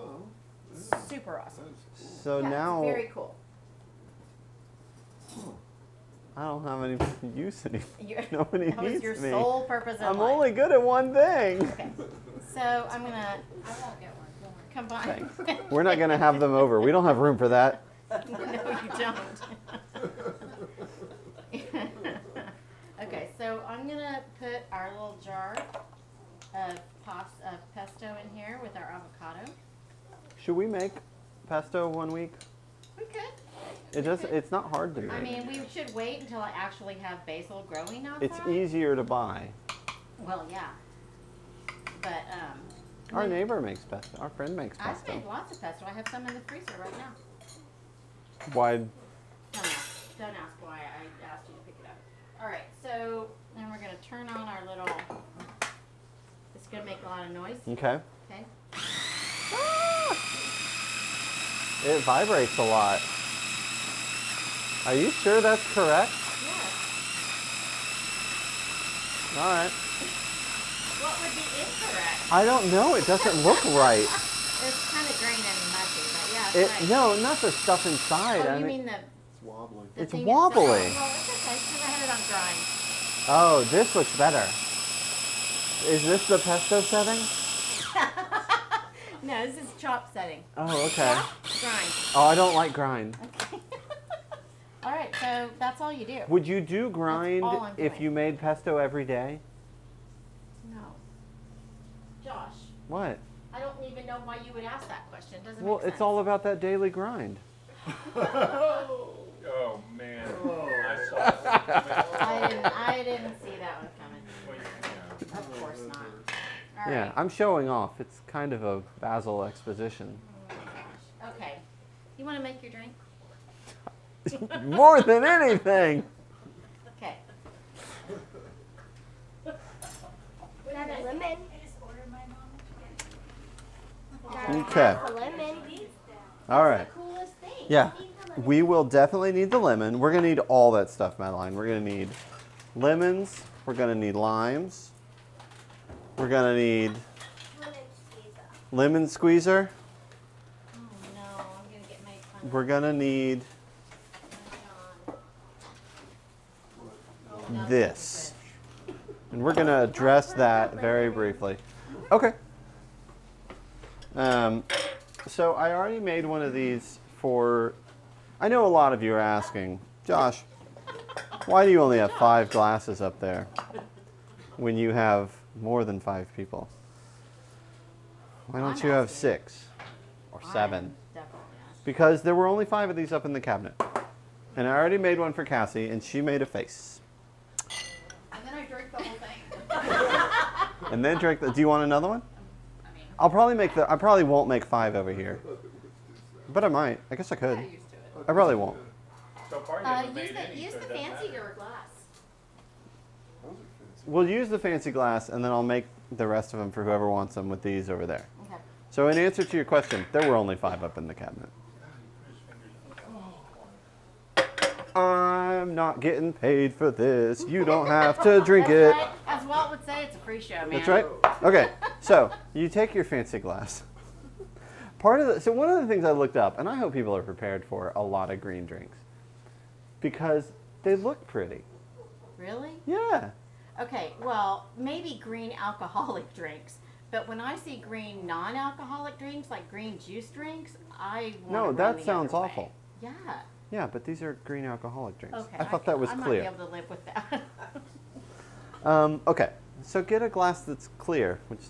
A: Super awesome.
B: So
A: Yeah,
B: now
A: it's very cool.
B: I don't have any use anymore. Nobody
A: That was
B: needs
A: your
B: me.
A: sole purpose in
B: I'm
A: life.
B: only good at one thing.
A: Okay. So I'm going to
D: I won't get one. Don't worry.
A: combine.
B: We're not going to have them over. We don't have room for that.
A: No, you don't. Okay, so I'm gonna put our little jar of pesto in here with our avocado.
B: Should we make pesto one week?
A: We could.
B: It's not hard to make.
A: I mean, we should wait until I actually have basil growing outside.
B: It's easier to buy.
A: Well, yeah. But
B: Our neighbor makes pesto. Our friend makes
A: I've
B: pesto.
A: made lots of pesto. I have some in the freezer right now.
B: Why?
A: Don't ask why I asked you to pick it up. All right, so then we're gonna turn on our little. It's gonna make a lot of noise.
B: Okay.
A: Okay.
B: It vibrates a lot. Are you sure that's correct?
A: Yes.
B: All right.
A: What would be incorrect?
B: I don't know. It doesn't look right.
A: It's kind of grainy and mushy, but yeah, it's right.
B: No, not the stuff inside.
A: Oh,
B: I
A: you
B: mean,
A: mean the
E: Wobbly.
B: it's
A: thing
B: wobbly.
A: Well, it's okay, because I had it on grind.
B: Oh, this looks better. Is this the pesto setting?
A: No, this is chop setting.
B: Oh, okay.
A: Grind.
B: Oh, I don't like grind.
A: Okay. All right, so that's all you do.
B: Would you do grind
A: all I'm
B: if
A: doing.
B: you made pesto every day?
A: No. Josh,
B: What?
A: I don't even know why you would ask that question. It doesn't
B: Well,
A: make sense.
B: it's all about that daily grind.
E: Oh, man. I saw it.
A: I didn't see that one coming. Of course not. All right.
B: Yeah, I'm showing off. It's kind of a Basil exposition.
A: Oh my gosh. Okay. You want to make your drink?
B: More than anything.
A: Okay.
C: Got a lemon.
B: Okay.
C: A lemon.
B: All right.
A: The coolest thing.
B: Yeah. We will definitely need the lemon. We're going to need all that stuff, Madeline. We're going to need lemons. We're going to need limes. We're going to need lemon squeezer.
A: Oh no, I'm gonna get made fun of.
B: We're going to need
A: John.
B: this. And we're going to address that very briefly. Okay. So I already made one of these for, I know a lot of you are asking, Josh, why do you only have 5 glasses up there when you have more than 5 people? Why don't you have 6 or 7?
A: Definitely. Yes.
B: Because there were only 5 of these up in the cabinet. And I already made one for Cassie, and she made a face.
D: And then I drank the whole thing.
B: And then drank the, do you want another one?
D: I mean,
B: I probably won't make 5 over here. But I might. I guess I could.
D: I'm used to it.
B: I probably won't.
E: So far, you haven't made any,
A: Use
E: so
A: the
E: it doesn't matter.
A: fancier glass.
B: We'll use the fancy glass, and then I'll make the rest of them for whoever wants them with these over there.
A: Okay.
B: So in answer to your question, there were only 5 up in the cabinet. I'm not getting paid for this. You don't have to drink it.
A: Right. As Walt would say, it's a free show, man.
B: That's right. Okay, so you take your fancy glass. So one of the things I looked up, and I hope people are prepared for a lot of green drinks, because they look pretty.
A: Really?
B: Yeah.
A: Okay, well, maybe green alcoholic drinks, but when I see green non-alcoholic drinks, like green juice drinks, I want
B: No,
A: to run
B: that
A: the
B: sounds
A: other way.
B: awful.
A: Yeah.
B: Yeah, but these are green alcoholic drinks.
A: Okay.
B: I thought that was
A: I
B: clear.
A: might be able to live with that.
B: Okay, so get a glass that's clear, which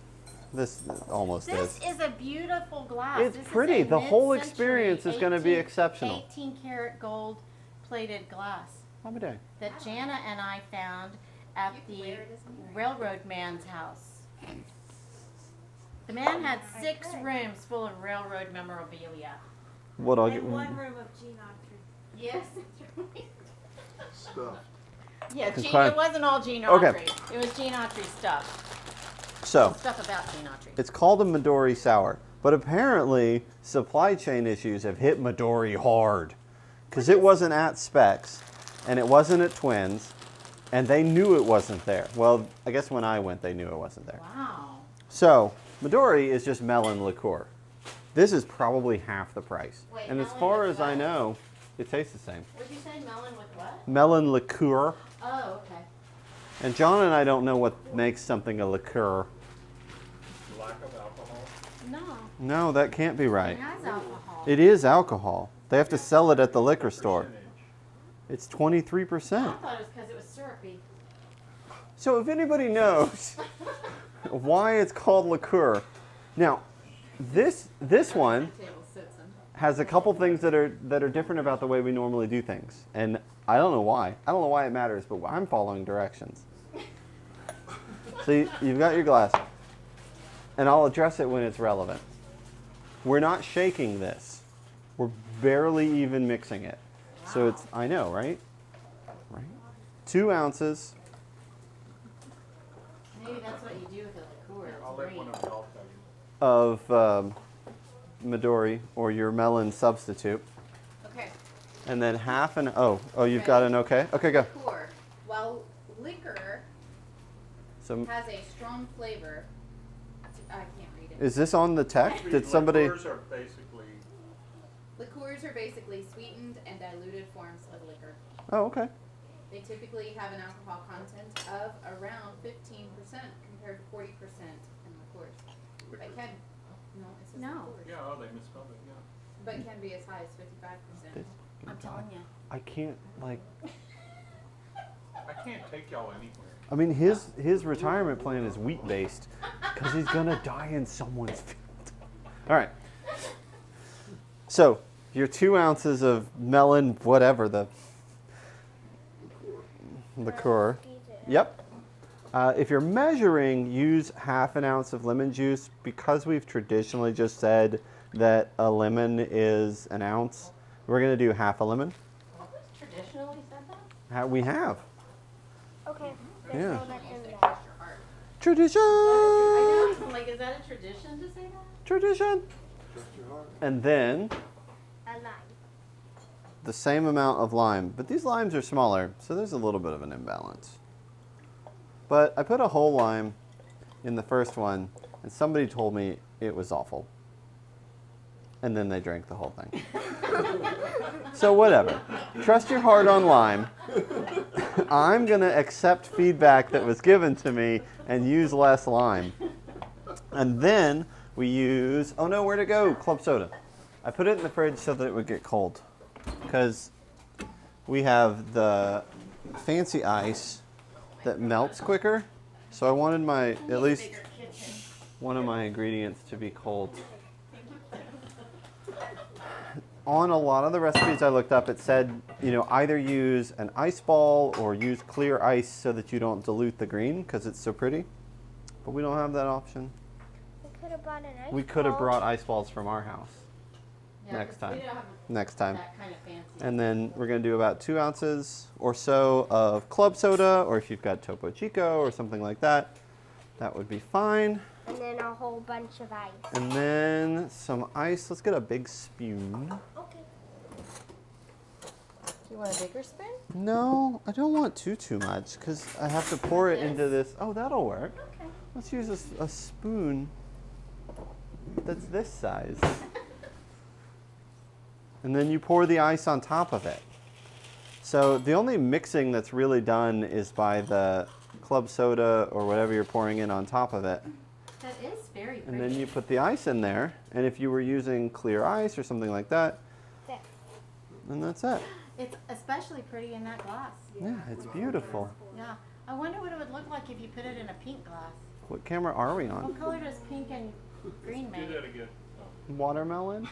B: this almost
A: This
B: is.
A: is a beautiful glass.
B: It's
A: This is
B: pretty.
A: a
B: The whole
A: mid-century
B: experience is gonna be
A: 18
B: exceptional.
A: 18 karat gold plated glass
B: Have a day.
A: that Jana and I found at the railroad man's house. The man had 6 rooms full of railroad memorabilia.
B: What I'll get.
C: And one room of Gene Autry.
A: Yes, that's right.
E: Stuff.
A: Yeah,
B: It's
A: Gene,
B: fine.
A: it wasn't all Gene
B: Okay.
A: Autry. It was Gene Autry stuff.
B: So,
A: Stuff about Gene Autry.
B: it's called a Midori sour, but apparently supply chain issues have hit Midori hard because it wasn't at Specs and it wasn't at Twins and they knew it wasn't there. Well, I guess when I went, they knew it wasn't there.
A: Wow.
B: So, Midori is just melon liqueur. This is probably half the price.
A: Wait,
B: and as
A: melon
B: far
A: with
B: as I
A: what?
B: know, it tastes the same.
A: What'd you say, melon with what?
B: Melon liqueur.
A: Oh, okay.
B: And John and I don't know what makes something a liqueur.
E: Lack of alcohol.
A: No,
B: No, that can't be right.
A: it has alcohol.
B: It is alcohol. They have to sell it at the liquor store.
E: Percentage.
B: It's
A: I
B: 23%.
A: thought it was because it was syrupy.
B: So if anybody knows why it's called liqueur, now this one
D: Table sits in.
B: has a couple things that are different about the way we normally do things, and I don't know why. I don't know why it matters, but I'm following directions. So you've got your glass, and I'll address it when it's relevant. We're not shaking this. We're barely even mixing it. So it's, I know, right? Right? 2 ounces.
A: Maybe that's what you do with a liqueur.
E: I'll
A: It's
E: let
A: great.
E: one of y'all tell you.
B: Of Midori or your melon substitute,
D: Okay.
B: and then half an you've got an okay go.
D: Liqueur. While liquor
B: So
D: has a strong flavor, I can't read it.
B: is this on the tech? Did somebody?
E: Liqueurs are basically
D: Liqueurs are basically sweetened and diluted forms of liquor.
B: Oh, okay.
D: They typically have an alcohol content of around 15% compared to 40% in liqueurs. But
E: liquor.
D: can no, it says
A: No.
D: liqueurs.
E: Yeah, oh, they misspelled it, yeah.
D: But can be as high as 55%.
A: I'm telling you.
B: I can't like.
E: I can't take y'all anywhere.
B: I mean, his retirement plan is wheat based because he's gonna die in someone's field. All right. So your 2 ounces of melon, whatever the liqueur. Yep. If you're measuring, use half an ounce of lemon juice because we've traditionally just said that a lemon is an ounce. We're gonna do half a lemon.
A: Traditionally said that?
B: We have.
C: Okay.
B: Yeah.
C: Go back in there.
B: Tradition.
A: I know. I'm like, is that a tradition to say that?
B: Tradition. And then
C: A line.
B: the same amount of lime, but these limes are smaller, so there's a little bit of an imbalance. But I put a whole lime in the first one, and somebody told me it was awful. And then they drank the whole thing. So whatever. Trust your heart on lime. I'm going to accept feedback that was given to me and use less lime. And then we use, oh no, where'd it go? Club soda. I put it in the fridge so that it would get cold. Because we have the fancy ice that melts quicker. So I wanted my, at least one of my ingredients to be cold. On a lot of the recipes I looked up, it said, you know, either use an ice ball or use clear ice so that you don't dilute the green because it's so pretty. But we don't have that option.
C: We could have brought an ice
B: We could have
C: ball.
B: brought ice balls from our house
A: Yeah,
B: Next
A: 'cause we
B: time.
A: don't have
B: next time.
A: that kind of fancy.
B: And then we're going to do about 2 ounces or so of club soda, or if you've got Topo Chico or something like that. That would be fine.
C: And then a whole bunch of ice.
B: And then some ice. Let's get a big spoon.
C: Okay.
A: Do you want a bigger spoon?
B: No, I don't want too much because I have to pour it into this. Oh, that'll work.
A: Okay.
B: Let's use a spoon that's this size. And then you pour the ice on top of it. So the only mixing that's really done is by the club soda or whatever you're pouring in on top of it.
A: That is very pretty.
B: And then you put the ice in there. And if you were using clear ice or something like that,
C: There.
B: then that's it.
A: It's especially pretty in that glass.
B: Yeah, it's beautiful.
A: Yeah. I wonder what it would look like if you put it in a pink glass.
B: What camera are we on?
A: What color does pink and green
E: Do
A: make?
E: that again.
B: Watermelon?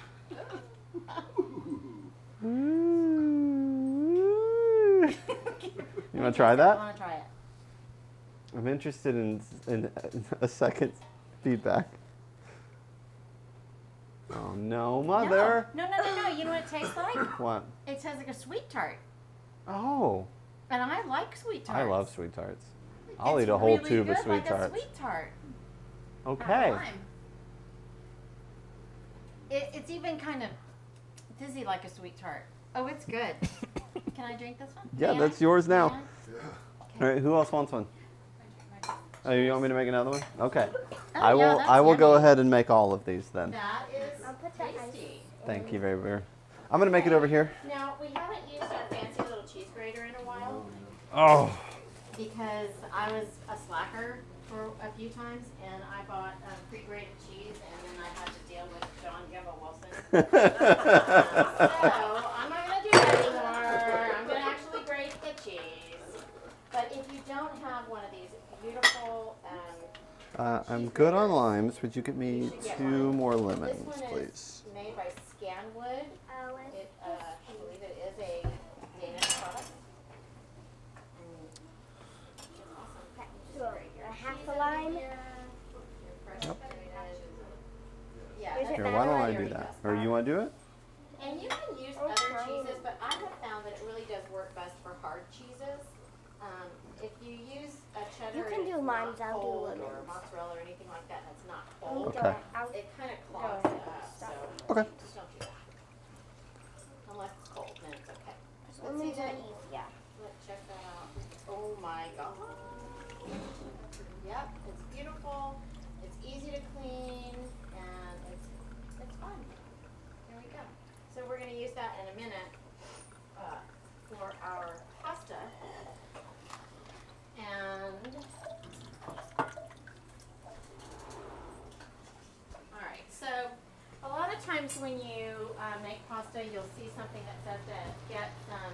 B: You want to try
A: I
B: that?
A: want to try it.
B: I'm interested in a second feedback. Oh no, mother!
A: No. You know what it tastes like?
B: What?
A: It tastes like a sweet tart.
B: Oh,
A: And I like sweet tarts.
B: I love sweet tarts. I'll
A: It's
B: eat a whole
A: really
B: tube
A: good,
B: of sweet
A: like
B: tarts.
A: A sweet tart.
B: Okay.
D: Lime.
A: It's even kind of fizzy like a sweet tart. Oh, it's good. Can I drink this one?
B: Yeah,
A: May
B: that's
A: I?
B: yours now.
A: May I?
B: All right, who else wants one? Oh, you want me to make another one? Okay.
A: Oh,
B: I will.
A: yeah, that's
B: I will go
A: yummy.
B: ahead and make all of these then.
A: That is
C: I'll put the ice.
A: tasty.
B: Thank you very much. I'm gonna make it over here.
A: Now, we haven't used our fancy little cheese grater in a while
B: Oh.
A: because I was a slacker for a few times and I bought pre-grated cheese and then I had to deal with John Gibble Wilson. So, I'm not going to do that anymore. I'm going to actually grate the cheese. But if you don't have one of these beautiful,
B: I'm good on limes. Would you get me
A: should get
B: 2
A: one.
B: more
A: this
B: lemons,
A: one
B: please?
A: is made by Scanwood.
C: Oh,
A: I believe it is a Danish product.
C: so a half a lime.
B: Yep.
A: Yeah,
C: Is it
B: Here, why don't I
C: matter?
B: do that? Or you want to do it?
A: and you can use
C: Oh,
A: other
C: fine.
A: cheeses, but I have found that it really does work best for hard cheeses. If you use a cheddar,
C: You can
A: and
C: do
A: it's
C: limes,
A: not
C: I'll do
A: cold, or
C: lemons.
A: mozzarella or anything like that, and it's not
C: Let me
A: cold,
C: go.
B: Okay.
C: I'll
A: it kind of clogs
C: Go.
A: it up. So
B: Okay.
A: just don't do that unless it's cold. Then it's okay. Let's see
C: lemons are
A: that.
C: easy. Yeah.
A: Let's check that out. Oh my god. Yep, it's beautiful. It's easy to clean, and it's fun. Here we go. So we're going to use that in a minute for our pasta. And all right. So a lot of times when you make pasta, you'll see something that says to get some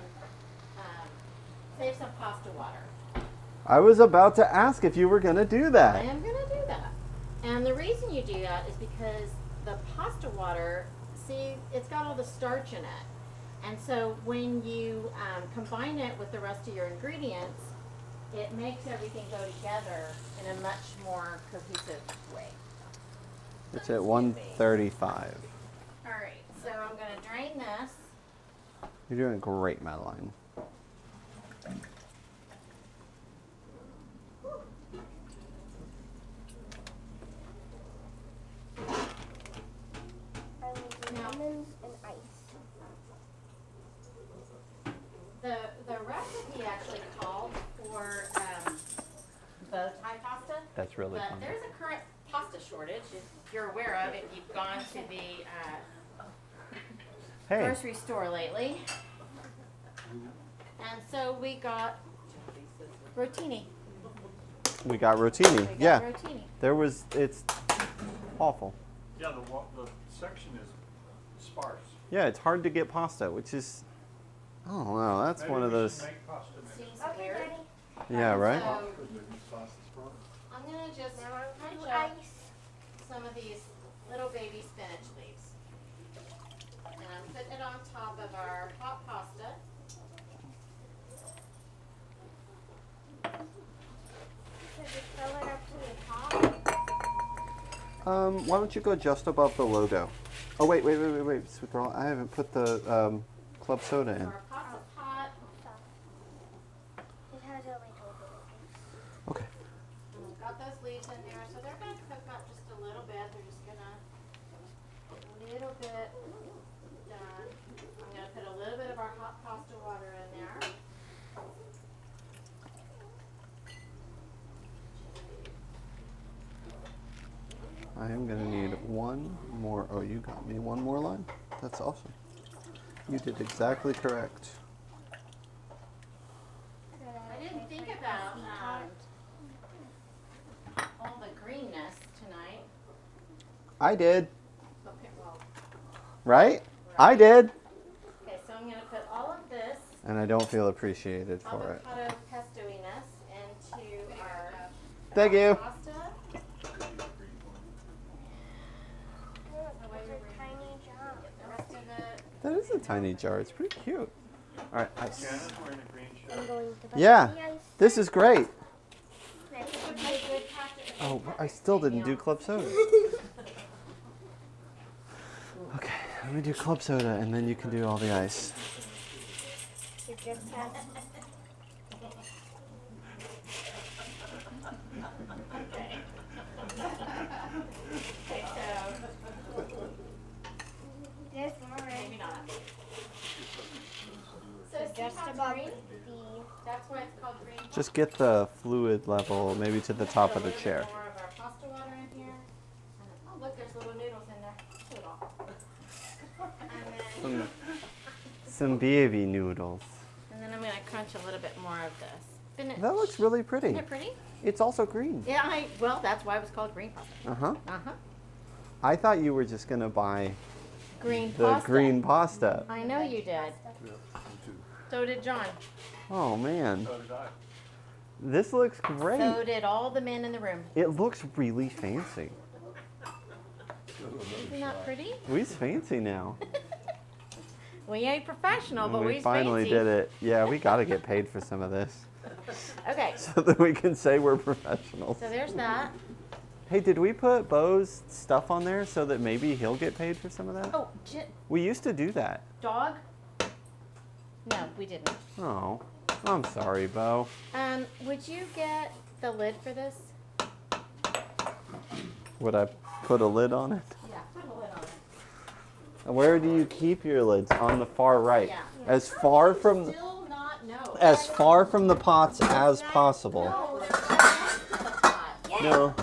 A: save some pasta water.
B: I was about to ask if you were going to do
A: I
B: that.
A: am going to do that. And the reason you do that is because the pasta water, see, it's got all the starch in it. And so when you combine it with the rest of your ingredients, it makes everything go together in a much more cohesive way.
B: It's at 135.
A: All right, so I'm going to drain this.
B: You're doing great, Madeline.
C: I will do
A: Now-
C: lemons and ice.
A: The recipe actually called for bow tie pasta.
B: That's really
A: But
B: fun.
A: there's a current pasta shortage, if you're aware of, if you've gone to the
B: Hey,
A: grocery store lately. And so we got rotini.
B: we got rotini.
A: We got
B: Yeah,
A: rotini.
B: it's awful.
E: Yeah, the section is sparse.
B: Yeah, it's hard to get pasta, which is, I don't know, that's
E: Maybe
B: one of
E: we should
B: those,
E: make pasta mix.
A: Seems
C: Okay,
A: weird.
C: Daddy.
B: yeah, right?
A: So I'm gonna just
C: Now I'm
A: crunch
C: gonna
A: up
C: do ice.
A: some of these little baby spinach leaves. And I'm putting it on top of our hot pasta.
C: So just fill it up to the top.
B: Why don't you go just above the logo? Oh, wait, sweet girl, I haven't put the club soda in.
A: Our pasta's hot.
C: It has a little bit.
B: Okay.
A: And we've got those leaves in
B: I am gonna need one more. Oh, you got me one more line. That's awesome. You did exactly correct.
A: I didn't think about all the greenness tonight.
B: I did.
A: Okay, well,
B: Right? I did.
A: okay, so I'm gonna put all of this
B: And I don't feel appreciated for it.
A: avocado pesto-iness into our
B: Thank you.
A: pasta.
C: It's a tiny jar.
A: The rest of it.
B: That is a tiny jar. It's pretty cute. All right.
E: Shannon's wearing a green shirt.
C: I'm going to put
B: Yeah.
C: the ice.
B: This is great.
C: Next
A: This
C: to
A: would be a good packet.
B: Oh, I still didn't do club soda. Okay, let me do club soda and then you can do all the ice.
C: You just have
A: Okay, so
C: this one.
A: maybe not. So see
C: Just
A: how it's
C: above
A: green?
C: the.
A: That's why it's called green.
B: Just get the fluid level maybe to the top of the chair.
A: More of our pasta water in here. Oh, look, there's little noodles in there. Put it all. And then,
B: Some baby noodles.
A: and then I'm gonna crunch a little bit more of this. Isn't
B: That looks really pretty.
A: isn't it pretty?
B: It's also green.
A: Yeah, well, that's why it was called green pasta.
B: Uh-huh.
A: Uh-huh.
B: I thought you were just gonna buy
A: Green
B: the
A: pasta.
B: green pasta.
A: I know you did. So did John.
B: Oh man,
E: So did I.
B: this looks great.
A: So did all the men in the room.
B: It looks really fancy.
A: Isn't that pretty?
B: We's fancy now.
A: We ain't professional, but
B: We
A: we's
B: finally
A: fancy.
B: did it. Yeah, we got to get paid for some of this
A: Okay,
B: so that we can say we're professionals.
A: so there's that.
B: Hey, did we put Bo's stuff on there so that maybe he'll get paid for some of that?
A: Oh,
B: We used to do that.
A: dog? No, we didn't.
B: Oh, I'm sorry, Bo.
A: Would you get the lid for this?
B: Would I put a lid on it?
A: Yeah, put a lid on it.
B: Where do you keep your lids? On the far right.
A: Yeah.
B: As far from
A: Still not no.
B: as far from the pots as possible.
A: No, they're right next to the pot.
C: Yeah.
B: No.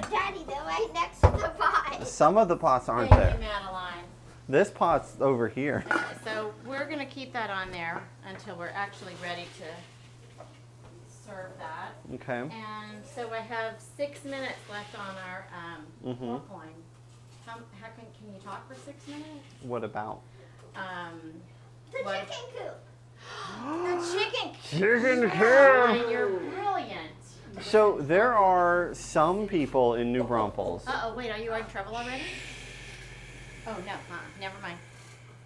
C: Daddy, they're right next to the pie.
B: Some of the pots aren't
A: Thank
B: there.
A: you, Madeline.
B: This pot's over here.
A: Okay, so we're gonna keep that on there until we're actually ready to serve that.
B: Okay.
A: And so I have 6 minutes left on our
B: Mhm.
A: walk line. How can you talk for 6 minutes?
B: What about?
C: The
A: What?
C: chicken coop.
A: The chicken.
B: Chicken
A: Caroline, you're brilliant.
B: So there are some people in New Braunfels.
A: Uh-oh, wait, are you in trouble already? Oh, no, never mind.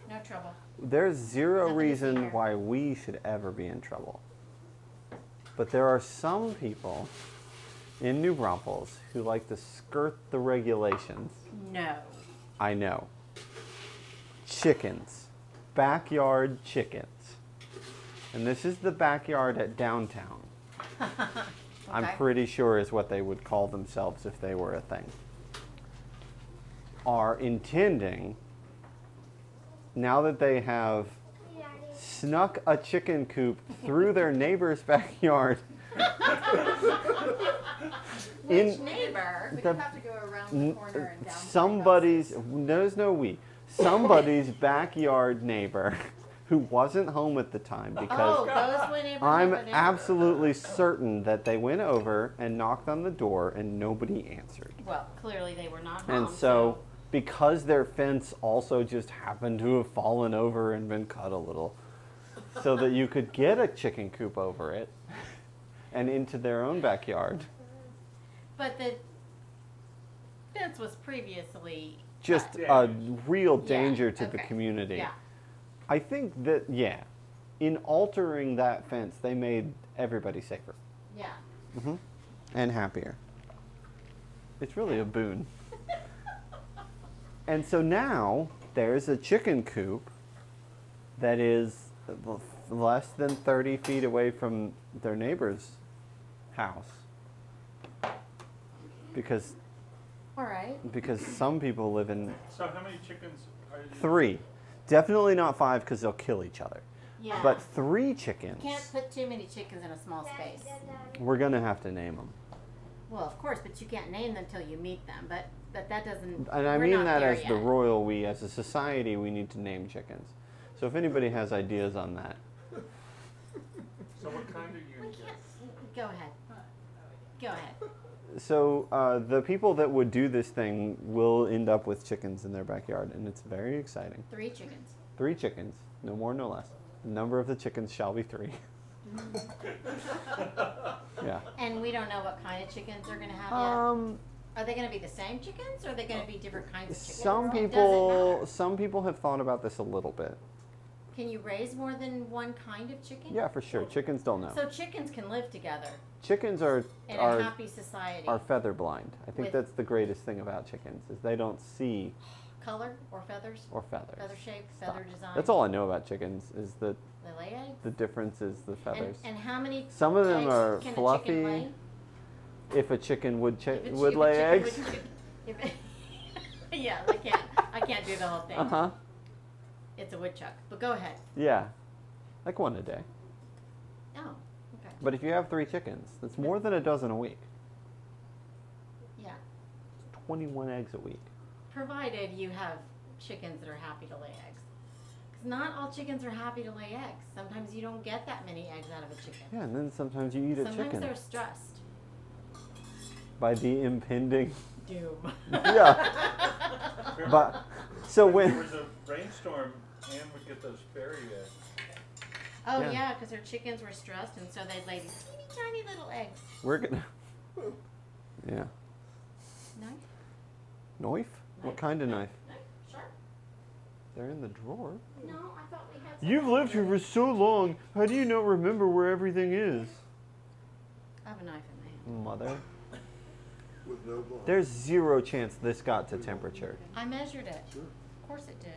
A: No trouble.
B: There's zero
A: Nothing to see
B: reason
A: here.
B: why we should ever be in trouble. But there are some people in New Braunfels who like to skirt the regulations.
A: No.
B: I know. Chickens. Backyard chickens. And this is the backyard at downtown. I'm
A: Okay.
B: pretty sure is what they would call themselves if they were a thing. Are intending, now that they have snuck a chicken coop through their neighbor's backyard.
A: Which neighbor?
D: We
B: The-
D: have to go around the corner and down.
B: Somebody's, there's no we, somebody's backyard neighbor who wasn't home at the time
A: Oh,
B: because
A: those were neighbors
B: I'm
A: over there?
B: absolutely certain that they went over and knocked on the door and nobody answered.
A: Well, clearly they were not home.
B: And so, because their fence also just happened to have fallen over and been cut a little, so that you could get a chicken coop over it and into their own backyard.
A: But the fence was previously
B: Just
A: cut.
B: a real
A: Yeah,
B: danger to the
A: okay.
B: community.
A: Yeah.
B: I think that, yeah, in altering that fence, they made everybody safer
A: Yeah.
B: and happier. It's really a boon. And so now there's a chicken coop that is less than 30 feet away from their neighbor's house. Because
A: All right.
B: some people live in
E: So how many chickens are you?
B: 3. Definitely not 5 because they'll kill each other.
A: Yeah.
B: But 3 chickens.
A: Can't put too many chickens in a small space.
B: We're going to have to name them.
A: Well, of course, but you can't name them till you meet them. But that doesn't.
B: And I
A: we're
B: mean
A: not
B: that
A: there
B: as the
A: yet.
B: royal we, as a society, we need to name chickens. So if anybody has ideas on that,
E: So what kind are you
A: We
E: gonna get?
A: can't. Go ahead. Go ahead.
B: so the people that would do this thing will end up with chickens in their backyard, and it's very exciting.
A: 3 chickens.
B: 3 chickens, no more, no less. The number of the chickens shall be 3. Yeah.
A: And we don't know what kind of chickens they're gonna have yet. Are they gonna be the same chickens, or are they gonna be different kinds of chickens?
B: Some
A: It doesn't
B: people,
A: matter.
B: some people have thought about this a little bit.
A: Can you raise more than one kind of chicken?
B: Yeah, for sure. Chickens don't know.
A: So chickens can live together
B: Chickens are
A: in a
B: are
A: happy society.
B: are feather blind. I think
A: With-
B: that's the greatest thing about chickens is they don't see
A: Color or feathers?
B: or feathers.
A: Feather shape,
B: Stop.
A: feather design.
B: That's all I know about chickens is that
A: They lay eggs.
B: the difference is the feathers.
A: And how many?
B: Some of them
A: eggs
B: are
A: can a
B: fluffy.
A: chicken lay?
B: If a chicken would
A: If a chi-
B: would
A: if a
B: lay
A: chicken
B: eggs.
A: would- if it- yeah, I can't do the whole thing.
B: Uh-huh.
A: It's a woodchuck. But go ahead.
B: Yeah. Like 1 a day.
A: Oh, okay.
B: But if you have 3 chickens, that's more than a dozen a week.
A: Yeah.
B: 21 eggs a week.
A: Provided you have chickens that are happy to lay eggs. Because not all chickens are happy to lay eggs. Sometimes you don't get that many eggs out of a chicken.
B: Yeah, and then sometimes you eat a
A: Sometimes
B: chicken
A: they're stressed.
B: by the impending.
A: Doom.
B: Yeah. But so
E: If there
B: when
E: was a rainstorm, Ann would get those fairy eggs.
A: Oh
B: Yeah.
A: yeah, because their chickens were stressed, and so they'd lay these teeny tiny little eggs.
B: we're gonna. Yeah.
A: Knife?
B: Knife? What kind of knife?
A: Knife? Sharp?
B: They're in the drawer.
A: No, I thought we had. some
B: You've lived here
A: over
B: for so long. How do you not remember where everything is?
A: there. I have a knife in my hand.
B: Mother.
F: With no blood.
B: There's 0 chance this got to temperature.
A: I measured it.
F: Sure.
A: Of course it did.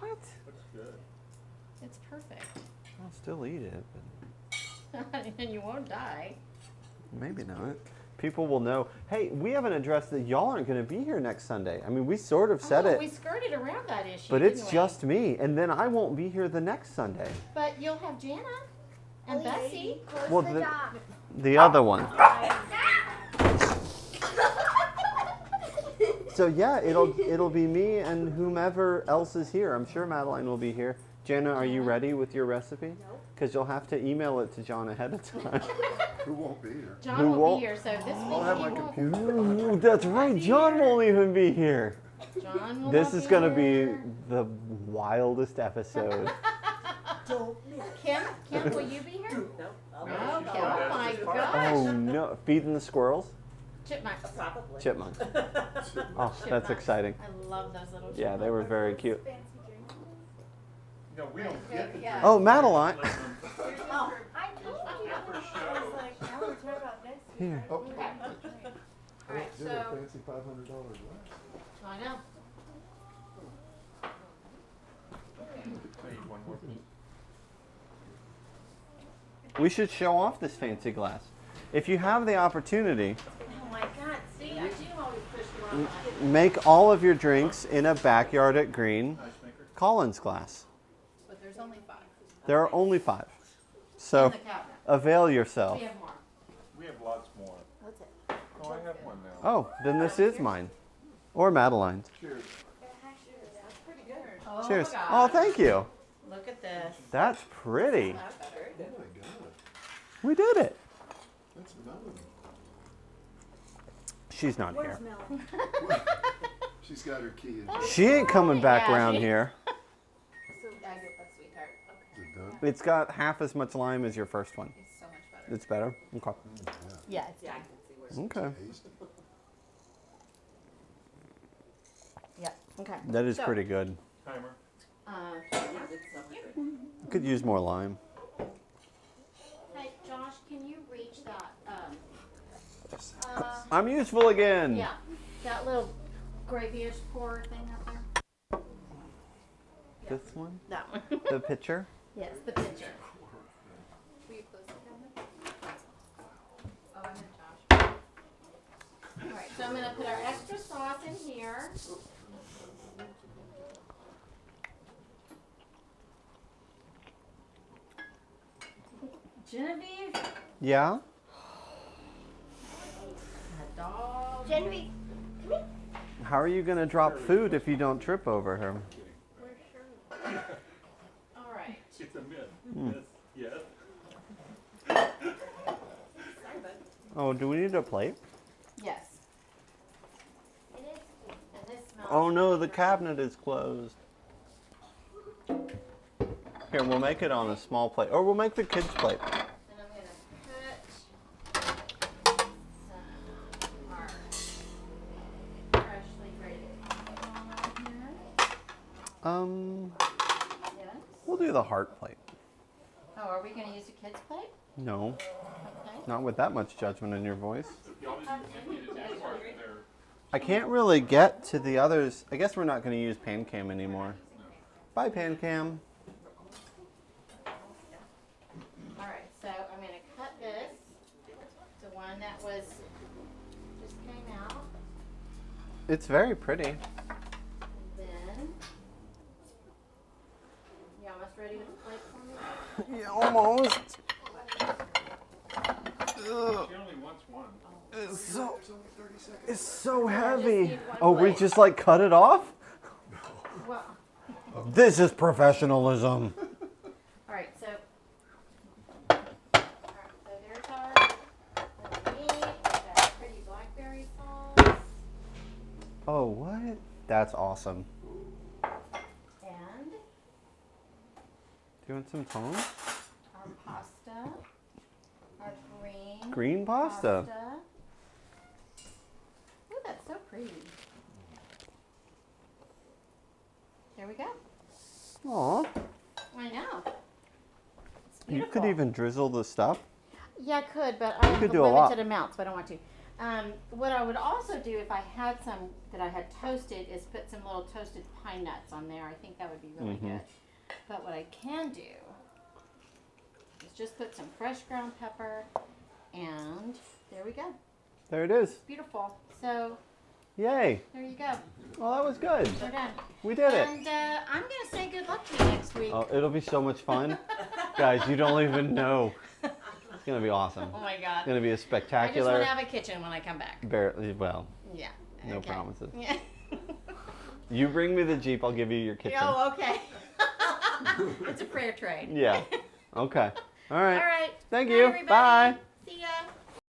B: What?
E: Looks good.
A: It's perfect.
B: I'll still eat it, but
A: And you won't die.
B: maybe not. People will know. Hey, we have an address that y'all aren't going to be here next Sunday. I mean, we sort of said
A: Oh,
B: it,
A: we skirted around that issue.
B: but it's
A: didn't we?
B: just me, and then I won't be here the next Sunday.
A: But you'll have Jana and Bessie.
C: Close
B: Well,
C: the
B: the-
C: door.
B: The other one. So yeah, it'll be me and whomever else is here. I'm sure Madeline will be here. Jana, are you ready with your recipe?
C: No.
B: Because you'll have to email it to John ahead of time.
F: Who won't be here?
A: John
B: Who
A: will
B: won't?
A: be here, so this
F: I'll
A: week
F: have
A: he
F: my
A: won't.
F: computer.
B: Ooh, that's right. John won't even be here.
A: John will
B: This
A: not
B: is going to be
A: here.
B: the wildest episode.
A: Kim, will you be here?
E: No,
A: Oh,
E: she's
A: okay.
E: not.
A: Oh my
E: That's just part
A: gosh.
B: Oh no! Feeding the squirrels?
A: Chipmunks.
G: Probably.
B: Chipmunk. Oh, that's
A: Chipmunks.
B: exciting.
A: I love those little chipmunks.
B: Yeah, they were very cute.
C: Fancy drinks.
E: No, we don't get the
A: Yeah.
B: Oh, Madeline.
E: Let them-
C: Oh, I told you.
E: For
C: I
E: show.
C: was like, now we're talking about this.
B: Here.
F: Oh,
A: All right,
F: did
A: so
F: a fancy $500 glass.
A: I know.
E: I need one more piece.
B: We should show off this fancy glass. If you have the opportunity,
A: Oh my God! See, I do always push the wrong button.
B: make all of your drinks in a backyard at Green
E: Ice maker.
B: Collins glass.
D: But there's only 5.
B: There are only 5.
A: In
B: So
A: the cabinet.
B: avail yourself.
A: We have more.
E: We have lots more.
A: What's it?
E: Oh, I have one now.
B: Oh, then this is mine. Or Madeline's.
F: Cheers.
C: That's pretty good.
A: Oh,
B: Cheers.
A: gosh.
B: Oh, thank you.
A: Look at this.
B: That's pretty.
A: That's better.
F: Oh my God.
B: We did it.
F: That's Melanie.
B: She's not
C: Where's
B: here.
C: Melanie?
F: She's got her key in.
B: She ain't coming back
A: Yeah,
B: around
A: she-
B: here.
D: So I get that, sweetheart. Okay.
F: Is it done?
B: It's got half as much lime as your first one.
D: It's so much better.
B: It's better? Okay.
A: Yeah, it's
G: Yeah, I
A: done.
G: can see where.
B: Okay.
F: Taste.
A: Yeah. Okay.
B: That is
A: So,
B: pretty good.
E: Timer.
B: Could use more lime.
A: Hey, Josh, can you reach that?
B: I'm useful again.
A: Yeah, that little gravyish pour thing up there.
B: This one?
A: That one.
B: The pitcher?
A: Yes, the pitcher.
D: Will you close the cabinet? Oh, I meant Josh.
A: All right, so I'm gonna put our extra sauce in here. Genevieve,
B: Yeah?
C: Genevieve, come here.
B: How are you gonna drop food if you don't trip over her?
C: Where's Shirley?
A: All right.
E: It's a myth. Myth, yes.
B: Oh, do we need a plate?
A: Yes.
C: It is.
A: And this smells.
B: Oh no, the cabinet is closed. Here, we'll make it on a small plate. Or we'll make the kids' plate.
A: And I'm gonna put some our freshly grated avocado on here. Yes.
B: We'll do the heart plate.
A: Oh, are we gonna use a kid's plate?
B: No,
A: Okay.
B: not with that much judgment in your voice.
E: You always need to dance part there.
B: I can't really get to the others. I guess we're not going to use PanCam anymore. Bye, PanCam.
A: All right, so I'm gonna cut this, the one that was, just came out,
B: It's very pretty.
A: and then, you almost ready with the plate for me?
B: Yeah, almost.
E: She only wants one.
B: It's so,
F: It's only 30 seconds.
B: it's so
A: I just
B: heavy.
A: need one
B: Oh, we
A: plate.
B: just like cut it off?
A: Well,
B: This is professionalism.
A: all right, so there's our meat, we've got pretty blackberry sauce,
B: Oh, what? That's awesome.
A: and
B: Do you want some tongs?
A: our pasta, our green
B: Green pasta.
A: Ooh, that's so pretty. There we go.
B: Aw.
A: I know. It's
B: You
A: beautiful.
B: could even drizzle the stuff.
A: Yeah, I could, but I have
B: could
A: a
B: do a lot.
A: limited amount, so I don't want to. What I would also do if I had some that I had toasted is put some little toasted pine nuts on there. I think that would be really good. But what I can do is just put some fresh ground pepper, and there we go.
B: There it is.
A: Beautiful. So
B: Yay.
A: there you go.
B: Well, that was good.
A: We're done.
B: We did it.
A: And I'm gonna say good luck to you next week.
B: Oh, it'll be so much fun. Guys, you don't even know. It's going to be awesome.
A: Oh my
B: It's
A: God.
B: going to be a
A: I just
B: spectacular.
A: want to have a kitchen when I come back.
B: Well,
A: Yeah.
B: no
A: okay.
B: promises.
A: Yeah.
B: You bring me the Jeep, I'll give you your kitchen.
A: Oh, okay. It's a fair trade.
B: Yeah. Okay. All right.
A: All right.
B: Thank
A: Bye,
B: you.
A: everybody.
B: Bye.